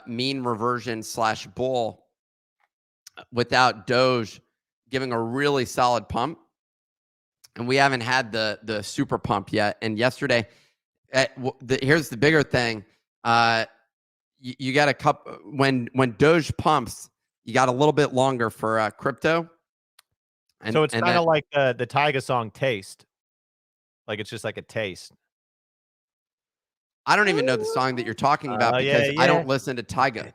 mean reversion / bull without Doge giving a really solid pump, and we haven't had the super pump yet. And yesterday, here's the bigger thing: you got a couple when Doge pumps, you got a little bit longer for crypto. And, so it's kind of like the Tyga song "Taste," like it's just like a taste. I don't even know the song that you're talking about because I don't listen to Tyga.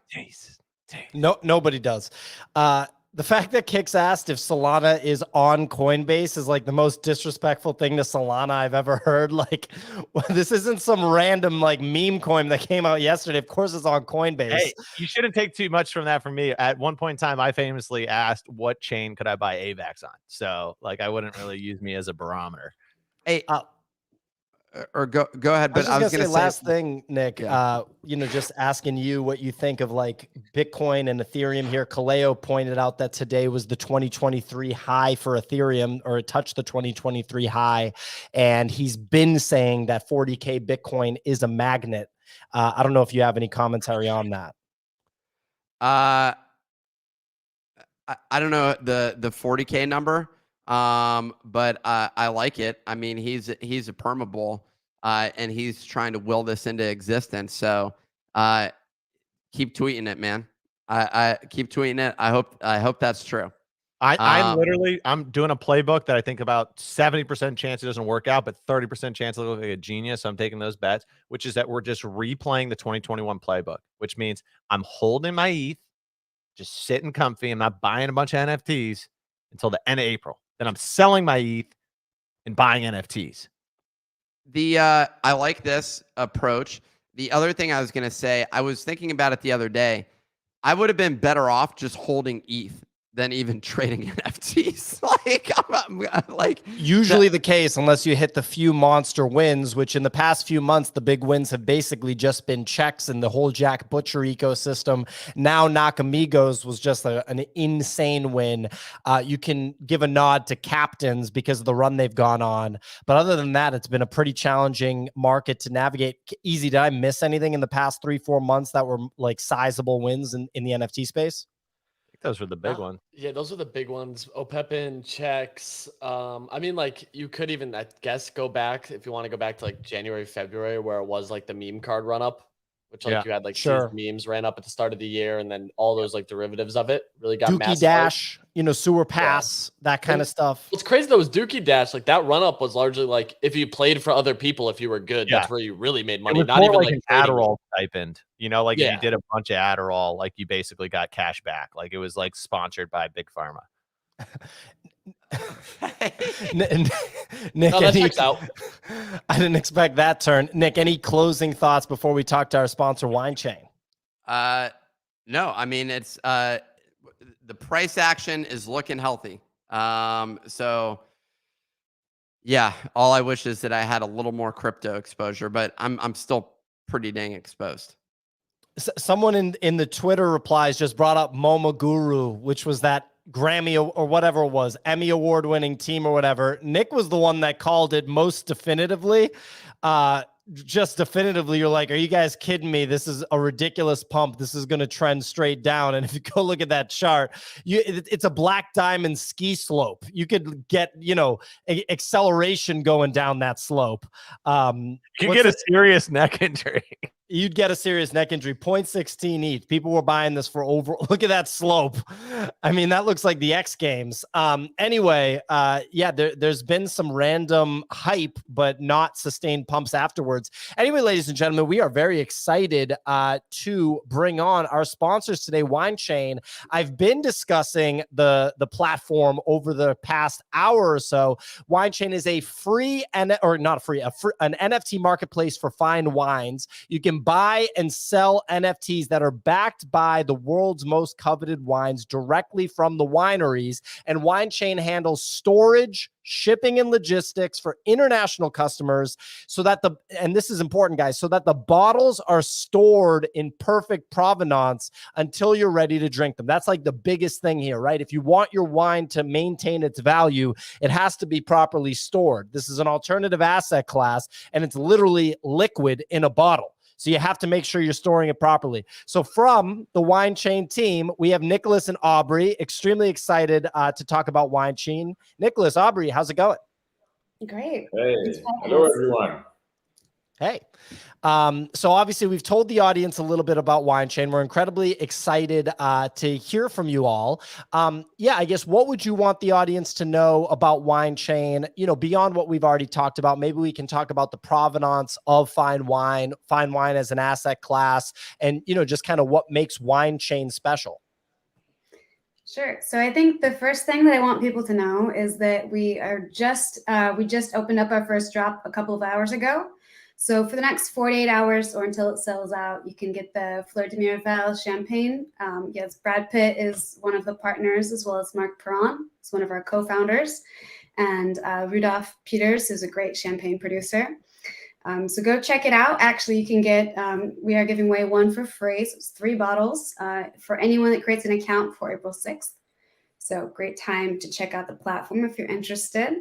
No, nobody does. The fact that Kix asked if Solana is on Coinbase is like the most disrespectful thing to Solana I've ever heard. Like, this isn't some random like meme coin that came out yesterday. Of course, it's on Coinbase. Hey, you shouldn't take too much from that from me. At one point in time, I famously asked what chain could I buy AVAX on. So, like, I wouldn't really use me as a barometer. Hey, or go ahead. But I was going to say last thing, Nick. You know, just asking you what you think of like Bitcoin and Ethereum here. Kaleo pointed out that today was the 2023 high for Ethereum, or it touched the 2023 high, and he's been saying that 40K Bitcoin is a magnet. I don't know if you have any commentary on that. I don't know the 40K number. But I like it. I mean, he's a permabull, and he's trying to will this into existence. So, keep tweeting it, man. I keep tweeting it. I hope that's true. I'm doing a playbook that I think about 70% chance it doesn't work out, but 30% chance it'll look like a genius. So I'm taking those bets, which is that we're just replaying the 2021 playbook, which means I'm holding my ETH, just sitting comfy. I'm not buying a bunch of NFTs until the end of April. Then I'm selling my ETH and buying NFTs. I like this approach. The other thing I was going to say, I was thinking about it the other day. I would have been better off just holding ETH than even trading NFTs. like usually the case, unless you hit the few monster wins, which in the past few months, the big wins have basically just been checks and the whole Jack Butcher ecosystem. Now Nakamigos was just an insane win. You can give a nod to captains because of the run they've gone on. But other than that, it's been a pretty challenging market to navigate. Easy, did I miss anything in the past 3-4 months that were like sizable wins in the NFT space? Those were the big ones. Yeah, those are the big ones. Opepin, checks. I mean, like you could even, I guess, go back if you want to go back to like January, February, where it was like the meme card run up, which like you had like these memes ran up at the start of the year, and then all those like derivatives of it really got Dookie Dash, you know, sewer pass, that kind of stuff. What's crazy though is Dookie Dash, like that run up was largely like if you played for other people, if you were good, that's where you really made money. It was not more even like an Adderall stipend. You know, like if you did a bunch of Adderall, like you basically got cash back. Like it was like sponsored by Big Pharma. Nick, that checks out. I didn't expect that turn. Nick, any closing thoughts before we talk to our sponsor, Wine Chain? No, I mean, it's the price action is looking healthy. So yeah, all I wish is that I had a little more crypto exposure, but I'm still pretty dang exposed. Someone in the Twitter replies just brought up MoMA Guru, which was that Grammy or whatever it was, Emmy award winning team or whatever. Nick was the one that called it most definitively. Just definitively, you're like, are you guys kidding me? This is a ridiculous pump. This is going to trend straight down. And if you go look at that chart, it's a black diamond ski slope. You could get, you know, acceleration going down that slope. You get a serious neck injury. You'd get a serious neck injury. 0.16 each. People were buying this for over. Look at that slope. I mean, that looks like the X Games. Anyway, yeah, there's been some random hype, but not sustained pumps afterwards. Anyway, ladies and gentlemen, we are very excited to bring on our sponsors today, Wine Chain. I've been discussing the platform over the past hour or so. Wine Chain is a free an NFT marketplace for fine wines. You can buy and sell NFTs that are backed by the world's most coveted wines directly from the wineries. And Wine Chain handles storage, shipping, and logistics for international customers so that and this is important, guys, so that the bottles are stored in perfect provenance until you're ready to drink them. That's like the biggest thing here, right? If you want your wine to maintain its value, it has to be properly stored. This is an alternative asset class, and it's literally liquid in a bottle. So you have to make sure you're storing it properly. So from the Wine Chain team, we have Nicholas and Aubrey. Extremely excited to talk about Wine Chain. Nicholas, Aubrey, how's it going? Great. Hey, hello everyone. Hey, so obviously we've told the audience a little bit about Wine Chain. We're incredibly excited to hear from you all. Yeah, I guess what would you want the audience to know about Wine Chain? You know, beyond what we've already talked about, maybe we can talk about the provenance of fine wine as an asset class, and you know, just kind of what makes Wine Chain special. Sure. So I think the first thing that I want people to know is that we just opened up our first drop a couple of hours ago. So for the next 48 hours or until it sells out, you can get the Fleur de Miraval champagne. Yes, Brad Pitt is one of the partners, as well as Marc Perron is one of our co-founders, and Rudolph Peters is a great champagne producer. So go check it out. Actually, you can get, we are giving away one for free. So it's 3 bottles for anyone that creates an account for April 6th. So great time to check out the platform if you're interested.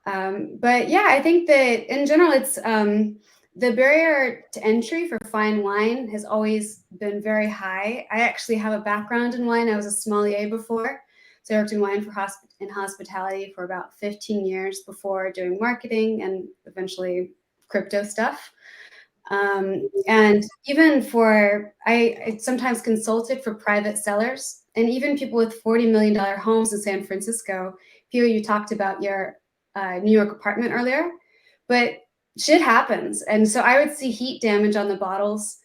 But yeah, I think that in general, it's the barrier to entry for fine wine has always been very high. I actually have a background in wine. I was a sommelier before. So I worked in wine for in hospitality for about 15 years before doing marketing and eventually crypto stuff. And even for, I sometimes consulted for private sellers and even people with $40 million homes in San Francisco. Pio, you talked about your New York apartment earlier, but shit happens. And so I would see heat damage on the bottles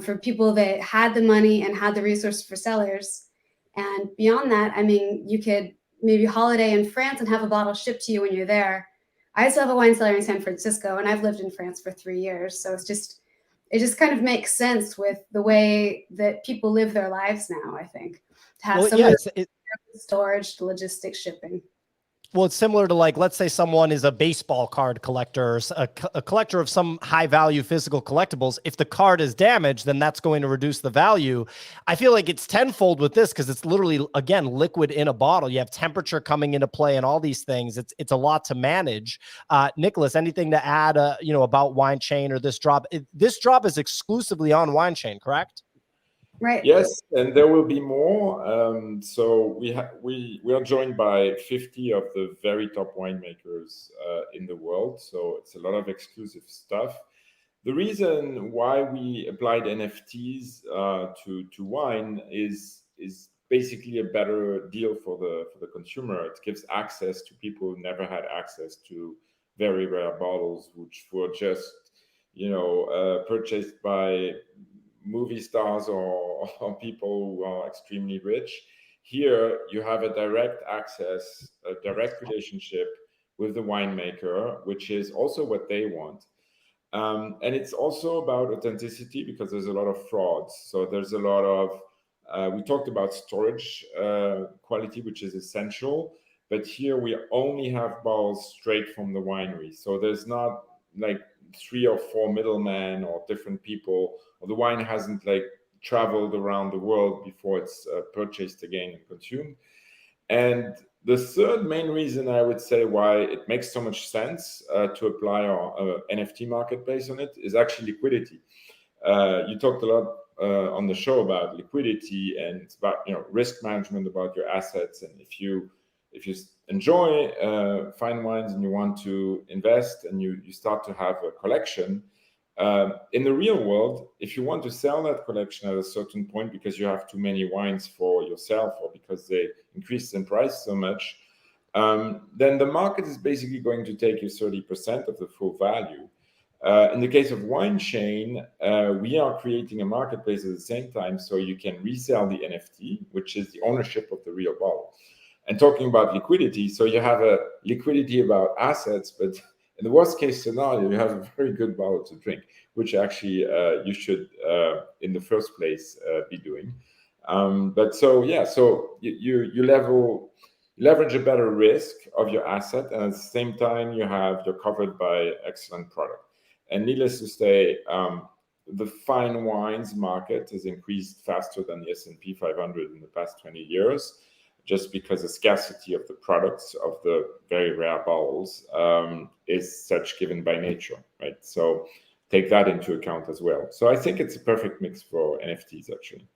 for people that had the money and had the resources for sellers. And beyond that, I mean, you could maybe holiday in France and have a bottle shipped to you when you're there. I still have a wine cellar in San Francisco, and I've lived in France for 3 years. So it just kind of makes sense with the way that people live their lives now, I think, to have storage, logistics, shipping. Well, it's similar to, like, let's say someone is a baseball card collector, or a collector of some high value physical collectibles. If the card is damaged, then that's going to reduce the value. I feel like it's tenfold with this because it's literally, again, liquid in a bottle. You have temperature coming into play and all these things. It's a lot to manage. Nicholas, anything to add, you know, about Wine Chain or this drop? This drop is exclusively on Wine Chain, correct? Right. Yes, and there will be more. So we are joined by 50 of the very top winemakers in the world. So it's a lot of exclusive stuff. The reason why we applied NFTs to wine is basically a better deal for the consumer. It gives access to people who never had access to very rare bottles, which were just, you know, purchased by movie stars or people who are extremely rich. Here, you have a direct access, a direct relationship with the winemaker, which is also what they want. And it's also about authenticity because there's a lot of frauds. So there's a lot of, we talked about storage quality, which is essential. But here we only have bottles straight from the winery. So there's not like 3 or 4 middlemen or different people, or the wine hasn't like traveled around the world before it's purchased again and consumed. And the third main reason I would say why it makes so much sense to apply our NFT marketplace on it is actually liquidity. You talked a lot on the show about liquidity, and it's about, you know, risk management about your assets. And if you enjoy fine wines and you want to invest and you start to have a collection, in the real world, if you want to sell that collection at a certain point because you have too many wines for yourself or because they increase in price so much, then the market is basically going to take you 30% of the full value. In the case of Wine Chain, we are creating a marketplace at the same time so you can resell the NFT, which is the ownership of the real bottle. And talking about liquidity, so you have a liquidity about assets, but in the worst case scenario, you have a very good bottle to drink, which actually you should, in the first place, be doing. But so, yeah, so you leverage a better risk of your asset, and at the same time, you're covered by excellent product. And needless to say, the fine wines market has increased faster than the S&P 500 in the past 20 years. Just because the scarcity of the products of the very rare bottles is such given by nature, right? So take that into account as well. So I think it's a perfect mix for NFTs, actually.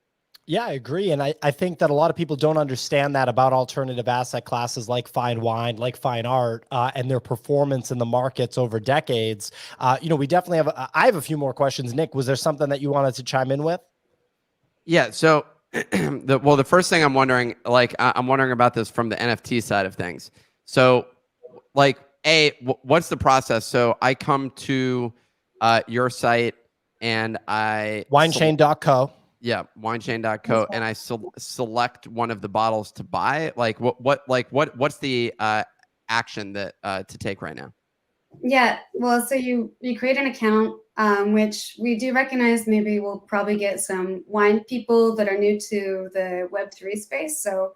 Yeah, I agree. And I think that a lot of people don't understand that about alternative asset classes like fine wine, like fine art, and their performance in the markets over decades. We definitely have, I have a few more questions. Nick, was there something that you wanted to chime in with? Yeah. So, the first thing I'm wondering, I'm wondering about this from the NFT side of things. So, what's the process? So I come to your site and I Winechain.co. Yeah, winechain.co, and I select one of the bottles to buy. What's the action that to take right now? Yeah, well, so you create an account, which we do recognize. Maybe we'll probably get some wine people that are new to the Web3 space. So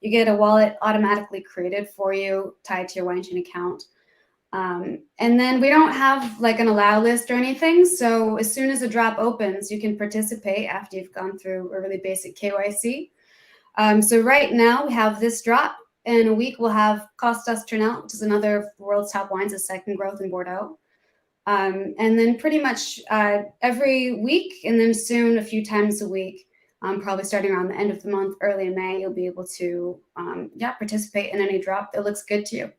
you get a wallet automatically created for you, tied to your Winechain account. And then we don't have like an allow list or anything. So as soon as a drop opens, you can participate after you've gone through a really basic KYC. So right now we have this drop. In a week, we'll have Kodas Turnout, which is another of the world's top wines, a second growth in Bordeaux. And then pretty much every week, and then soon a few times a week, probably starting around the end of the month, early in May, you'll be able to participate in any drop that looks good to you.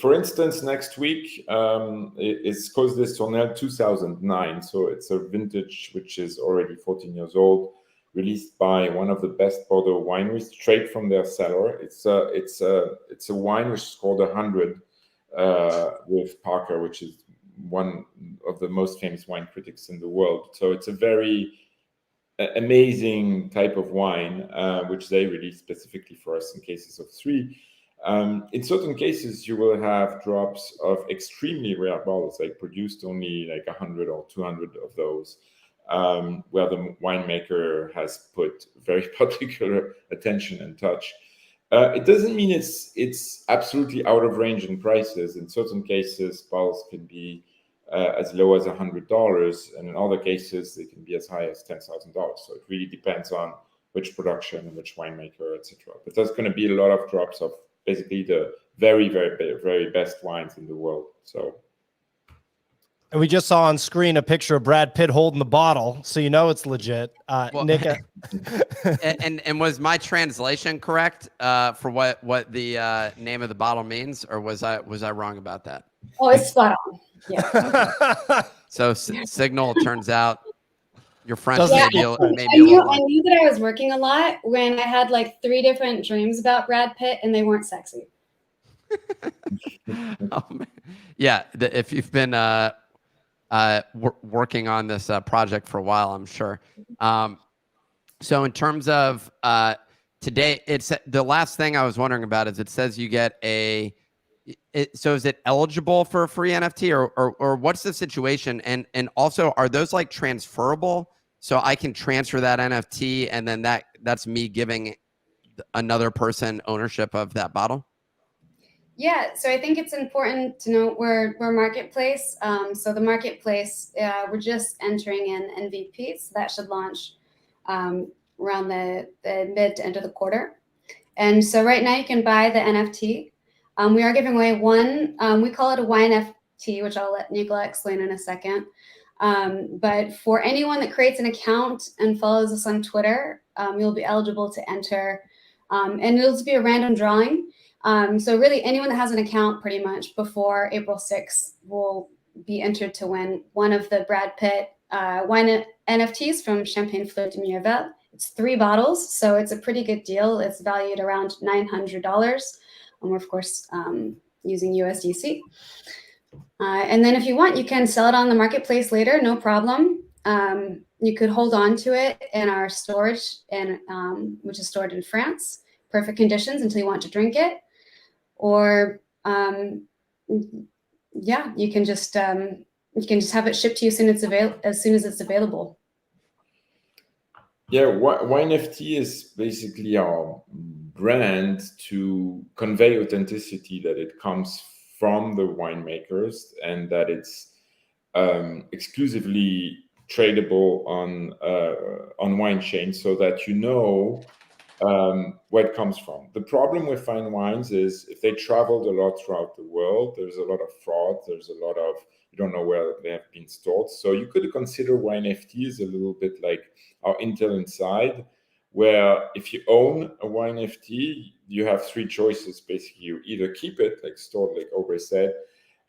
For instance, next week it's Kodas Turnout 2009. So it's a vintage which is already 14 years old, released by one of the best Bordeaux wineries, straight from their cellar. It's a wine which is called 100 with Parker, which is one of the most famous wine critics in the world. So it's a very amazing type of wine, which they released specifically for us in cases of 3. In certain cases, you will have drops of extremely rare bottles, like produced only like 100 or 200 of those, where the winemaker has put very particular attention and touch. It doesn't mean it's absolutely out of range in prices. In certain cases, bottles can be as low as $100, and in other cases, they can be as high as $10,000. So it really depends on which production and which winemaker, etc. But there's going to be a lot of drops of basically the very, very, very best wines in the world. So, and we just saw on screen a picture of Brad Pitt holding the bottle, so you know it's legit. Nick, and was my translation correct for what the name of the bottle means, or was I wrong about that? Oh, it's spot on. Yeah. So Signal turns out your French Yeah, maybe I knew that I was working a lot when I had like 3 different dreams about Brad Pitt and they weren't sexy. Yeah, if you've been working on this project for a while, I'm sure. So in terms of today, it's the last thing I was wondering about is it says you get so is it eligible for a free NFT or what's the situation? And also, are those like transferable? So I can transfer that NFT and then that's me giving another person ownership of that bottle? Yeah, so I think it's important to note we're marketplace. So the marketplace, we're just entering in MVP, so that should launch around the mid to end of the quarter. And so right now you can buy the NFT. We are giving away one, we call it a YNFT, which I'll let Nicola explain in a second. But for anyone that creates an account and follows us on Twitter, you'll be eligible to enter. And it'll just be a random drawing. So really anyone that has an account pretty much before April 6th will be entered to win one of the Brad Pitt wine NFTs from Champagne Fleur de Miraval. It's 3 bottles, so it's a pretty good deal. It's valued around $900. And we're, of course, using USDC. And then if you want, you can sell it on the marketplace later, no problem. You could hold on to it in our storage, which is stored in France, perfect conditions until you want to drink it. Or, yeah, you can just have it shipped to you as soon as it's available. Yeah, YNFT is basically our brand to convey authenticity, that it comes from the winemakers and that it's exclusively tradable on Winechain, so that you know where it comes from. The problem with fine wines is if they traveled a lot throughout the world, there's a lot of fraud. There's a lot of, you don't know where they have been stored. So you could consider wine NFTs a little bit like our Intel Inside, where if you own a wine NFT, you have three choices. Basically, you either keep it, like stored, like Aubrey said,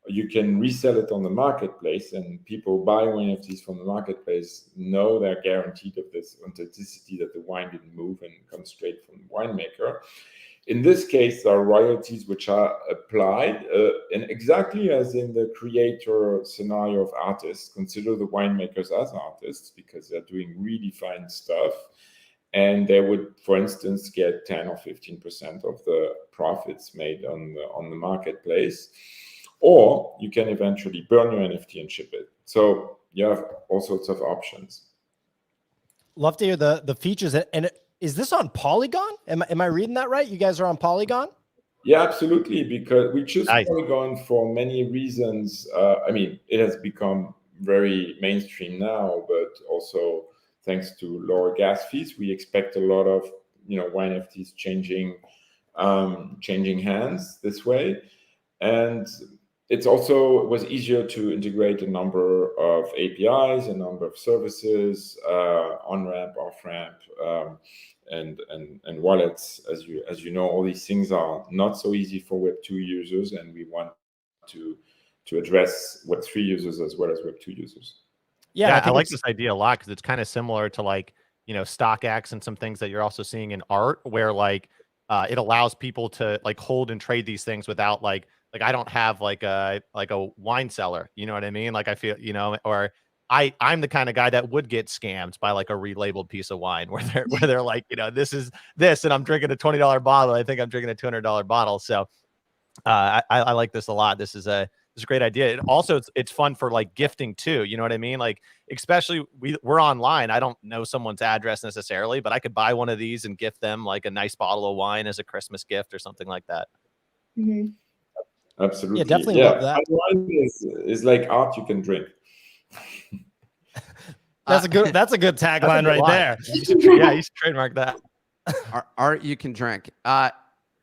you can resell it on the marketplace, and people buying NFTs from the marketplace know they're guaranteed of this authenticity, that the wine didn't move and comes straight from the winemaker. In this case, there are royalties which are applied, and exactly as in the creator scenario of artists, consider the winemakers as artists because they're doing really fine stuff. And they would, for instance, get 10 or 15% of the profits made on the marketplace. Or you can eventually burn your NFT and ship it. So you have all sorts of options. Love to hear the features. And is this on Polygon? Am I reading that right? You guys are on Polygon? Yeah, absolutely. Because we choose Polygon for many reasons. I mean, it has become very mainstream now, but also thanks to lower gas fees, we expect a lot of wine NFTs changing hands this way. And it was easier to integrate a number of APIs, a number of services, on-ramp, off-ramp, and wallets. As you know, all these things are not so easy for Web2 users, and we want to address Web3 users as well as Web2 users. Yeah, I like this idea a lot because it's kind of similar to like, StockX and some things that you're also seeing in art where like it allows people to like hold and trade these things without like I don't have like a wine cellar, you know what I mean? Like I feel, or I'm the kind of guy that would get scammed by like a relabeled piece of wine where they're like, this is this, and I'm drinking a $20 bottle. I think I'm drinking a $200 bottle. So I like this a lot. This is a great idea. It also, it's fun for like gifting too. You know what I mean? Like, especially we're online. I don't know someone's address necessarily, but I could buy one of these and gift them like a nice bottle of wine as a Christmas gift or something like that. Mm-hmm. Absolutely. Yeah, definitely love that. Wine is like art you can drink. That's a good tagline right there. You should trademark that. Art you can drink.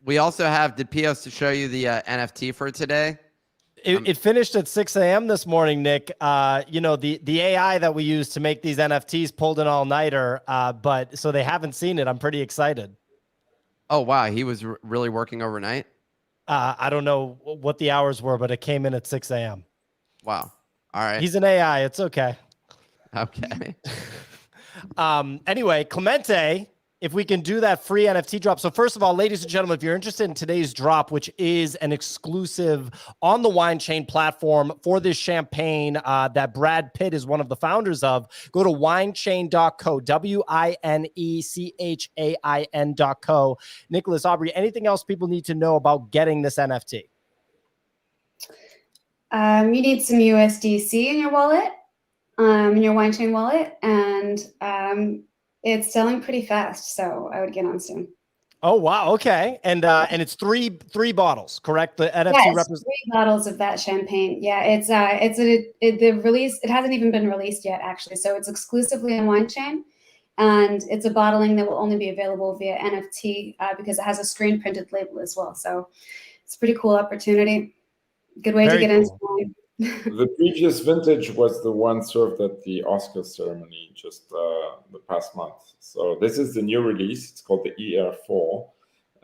We also have, did Pios to show you the NFT for today? It finished at 6 a.m. this morning, Nick. The AI that we use to make these NFTs pulled an all-nighter, but so they haven't seen it. I'm pretty excited. Oh, wow. He was really working overnight? I don't know what the hours were, but it came in at 6 a.m. Wow. All right. He's an AI. It's okay. Okay. Anyway, Clemente, if we can do that free NFT drop. So first of all, ladies and gentlemen, if you're interested in today's drop, which is an exclusive on the Wine Chain platform for this champagne that Brad Pitt is one of the founders of, go to winechain.co, winechain.co. Nicholas, Aubrey, anything else people need to know about getting this NFT? You need some USDC in your wallet, in your Wine Chain wallet, and it's selling pretty fast, so I would get on soon. Oh wow! Okay, and it's three bottles, correct? The NFT represents 3 bottles of that champagne. Yeah, the release. It hasn't even been released yet, actually. So it's exclusively on Wine Chain, and it's a bottling that will only be available via NFT because it has a screen printed label as well. So it's a pretty cool opportunity. Good way to get into wine. The previous vintage was the one served at the Oscar ceremony just the past month. So this is the new release. It's called the ER4,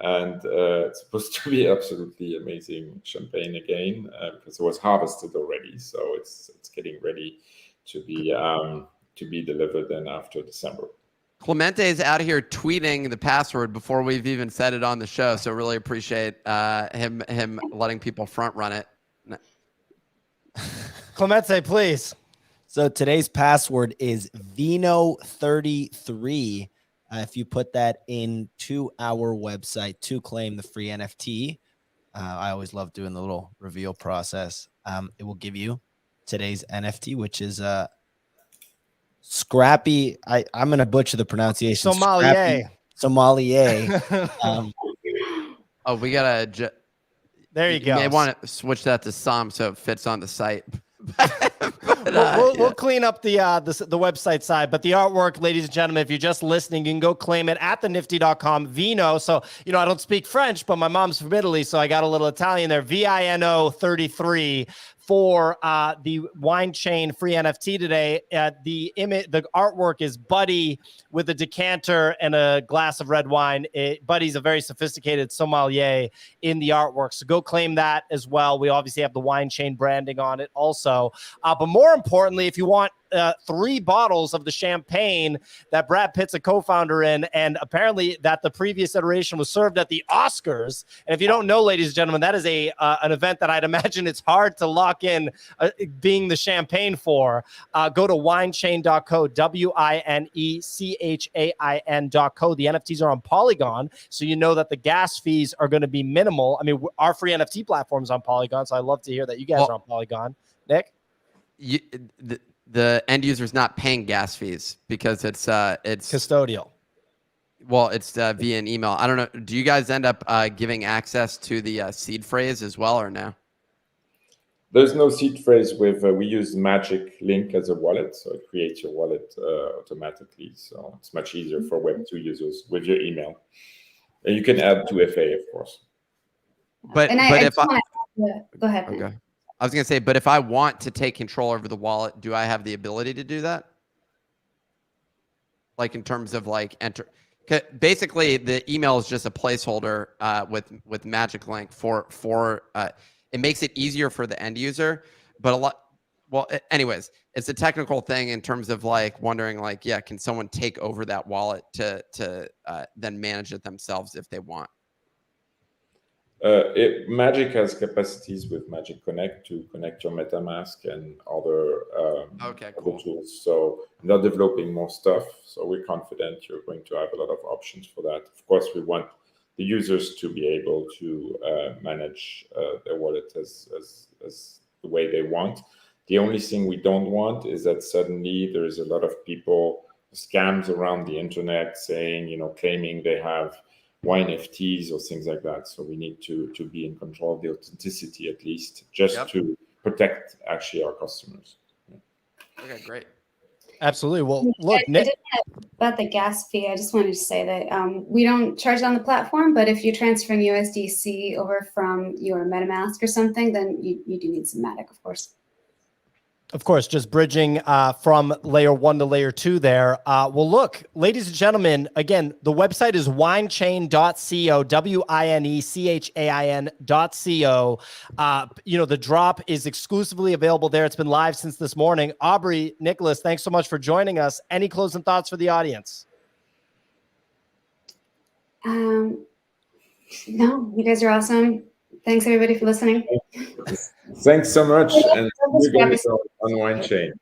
and it's supposed to be absolutely amazing champagne again because it was harvested already. So it's getting ready to be delivered then after December. Clemente is out here tweeting the password before we've even said it on the show. So really appreciate him letting people front run it. Clemente, please. So today's password is Vino33. If you put that into our website to claim the free NFT, I always love doing the little reveal process. It will give you today's NFT, which is Scrappy. I'm going to butcher the pronunciation. Sommelier. Oh, we got to... There you go. You may want to switch that to Som so it fits on the site. We'll clean up the website side, but the artwork, ladies and gentlemen, if you're just listening, you can go claim it at the nifty.com. Vino. So, I don't speak French, but my mom's from Italy, so I got a little Italian there. VINO 33 for the wine chain free NFT today. The artwork is Buddy with a decanter and a glass of red wine. Buddy's a very sophisticated sommelier in the artwork, so go claim that as well. We obviously have the wine chain branding on it also. But more importantly, if you want 3 bottles of the champagne that Brad Pitt's a co-founder in, and apparently that the previous iteration was served at the Oscars. And if you don't know, ladies and gentlemen, that is an event that I'd imagine it's hard to lock in being the champagne for. Go to winechain.co, winechain.co. The NFTs are on Polygon, so you know that the gas fees are going to be minimal. I mean, our free NFT platform is on Polygon, so I love to hear that you guys are on Polygon. Nick? The end user is not paying gas fees because it's custodial. Well, it's via an email. I don't know. Do you guys end up giving access to the seed phrase as well, or no? There's no seed phrase with. We use Magic Link as a wallet, so it creates your wallet automatically. So it's much easier for Web2 users with your email. And you can add 2FA, of course. But go ahead. Okay. I was going to say, but if I want to take control over the wallet, do I have the ability to do that? Like in terms of like enter, basically the email is just a placeholder with Magic Link for it makes it easier for the end user, but anyways, it's a technical thing in terms of like wondering like, yeah, can someone take over that wallet to then manage it themselves if they want? Magic has capacities with Magic Connect to connect your MetaMask and other tools. So they're developing more stuff. So we're confident you're going to have a lot of options for that. Of course, we want the users to be able to manage their wallet as the way they want. The only thing we don't want is that suddenly there is a lot of people, scams around the internet saying, claiming they have NFTs or things like that. So we need to be in control of the authenticity, at least, just to protect actually our customers. Okay, great. Absolutely. Well, look, Nick. About the gas fee, I just wanted to say that we don't charge it on the platform, but if you're transferring USDC over from your MetaMask or something, then you do need some Matic, of course. Of course, just bridging from layer 1 to layer 2 there. Well, look, ladies and gentlemen, again, the website is winechain.co, winechain.co. The drop is exclusively available there. It's been live since this morning. Aubrey, Nicholas, thanks so much for joining us. Any closing thoughts for the audience? No, you guys are awesome. Thanks, everybody, for listening. Thanks so much. And we're going to go on Wine Chain.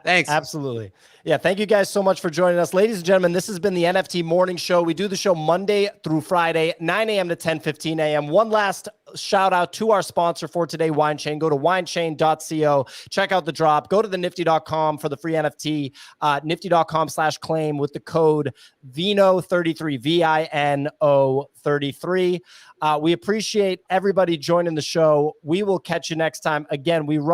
Thanks. Absolutely. Yeah. Thank you guys so much for joining us. Ladies and gentlemen, this has been the NFT Morning Show. We do the show Monday through Friday, 9 a.m. to 10:15 a.m. One last shout out to our sponsor for today, Wine Chain. Go to winechain.co. Check out the drop. Go to the nifty.com for the free NFT, nifty.com/claim with the code VINO33, VINO33. We appreciate everybody joining the show. We will catch you next time. Again, we run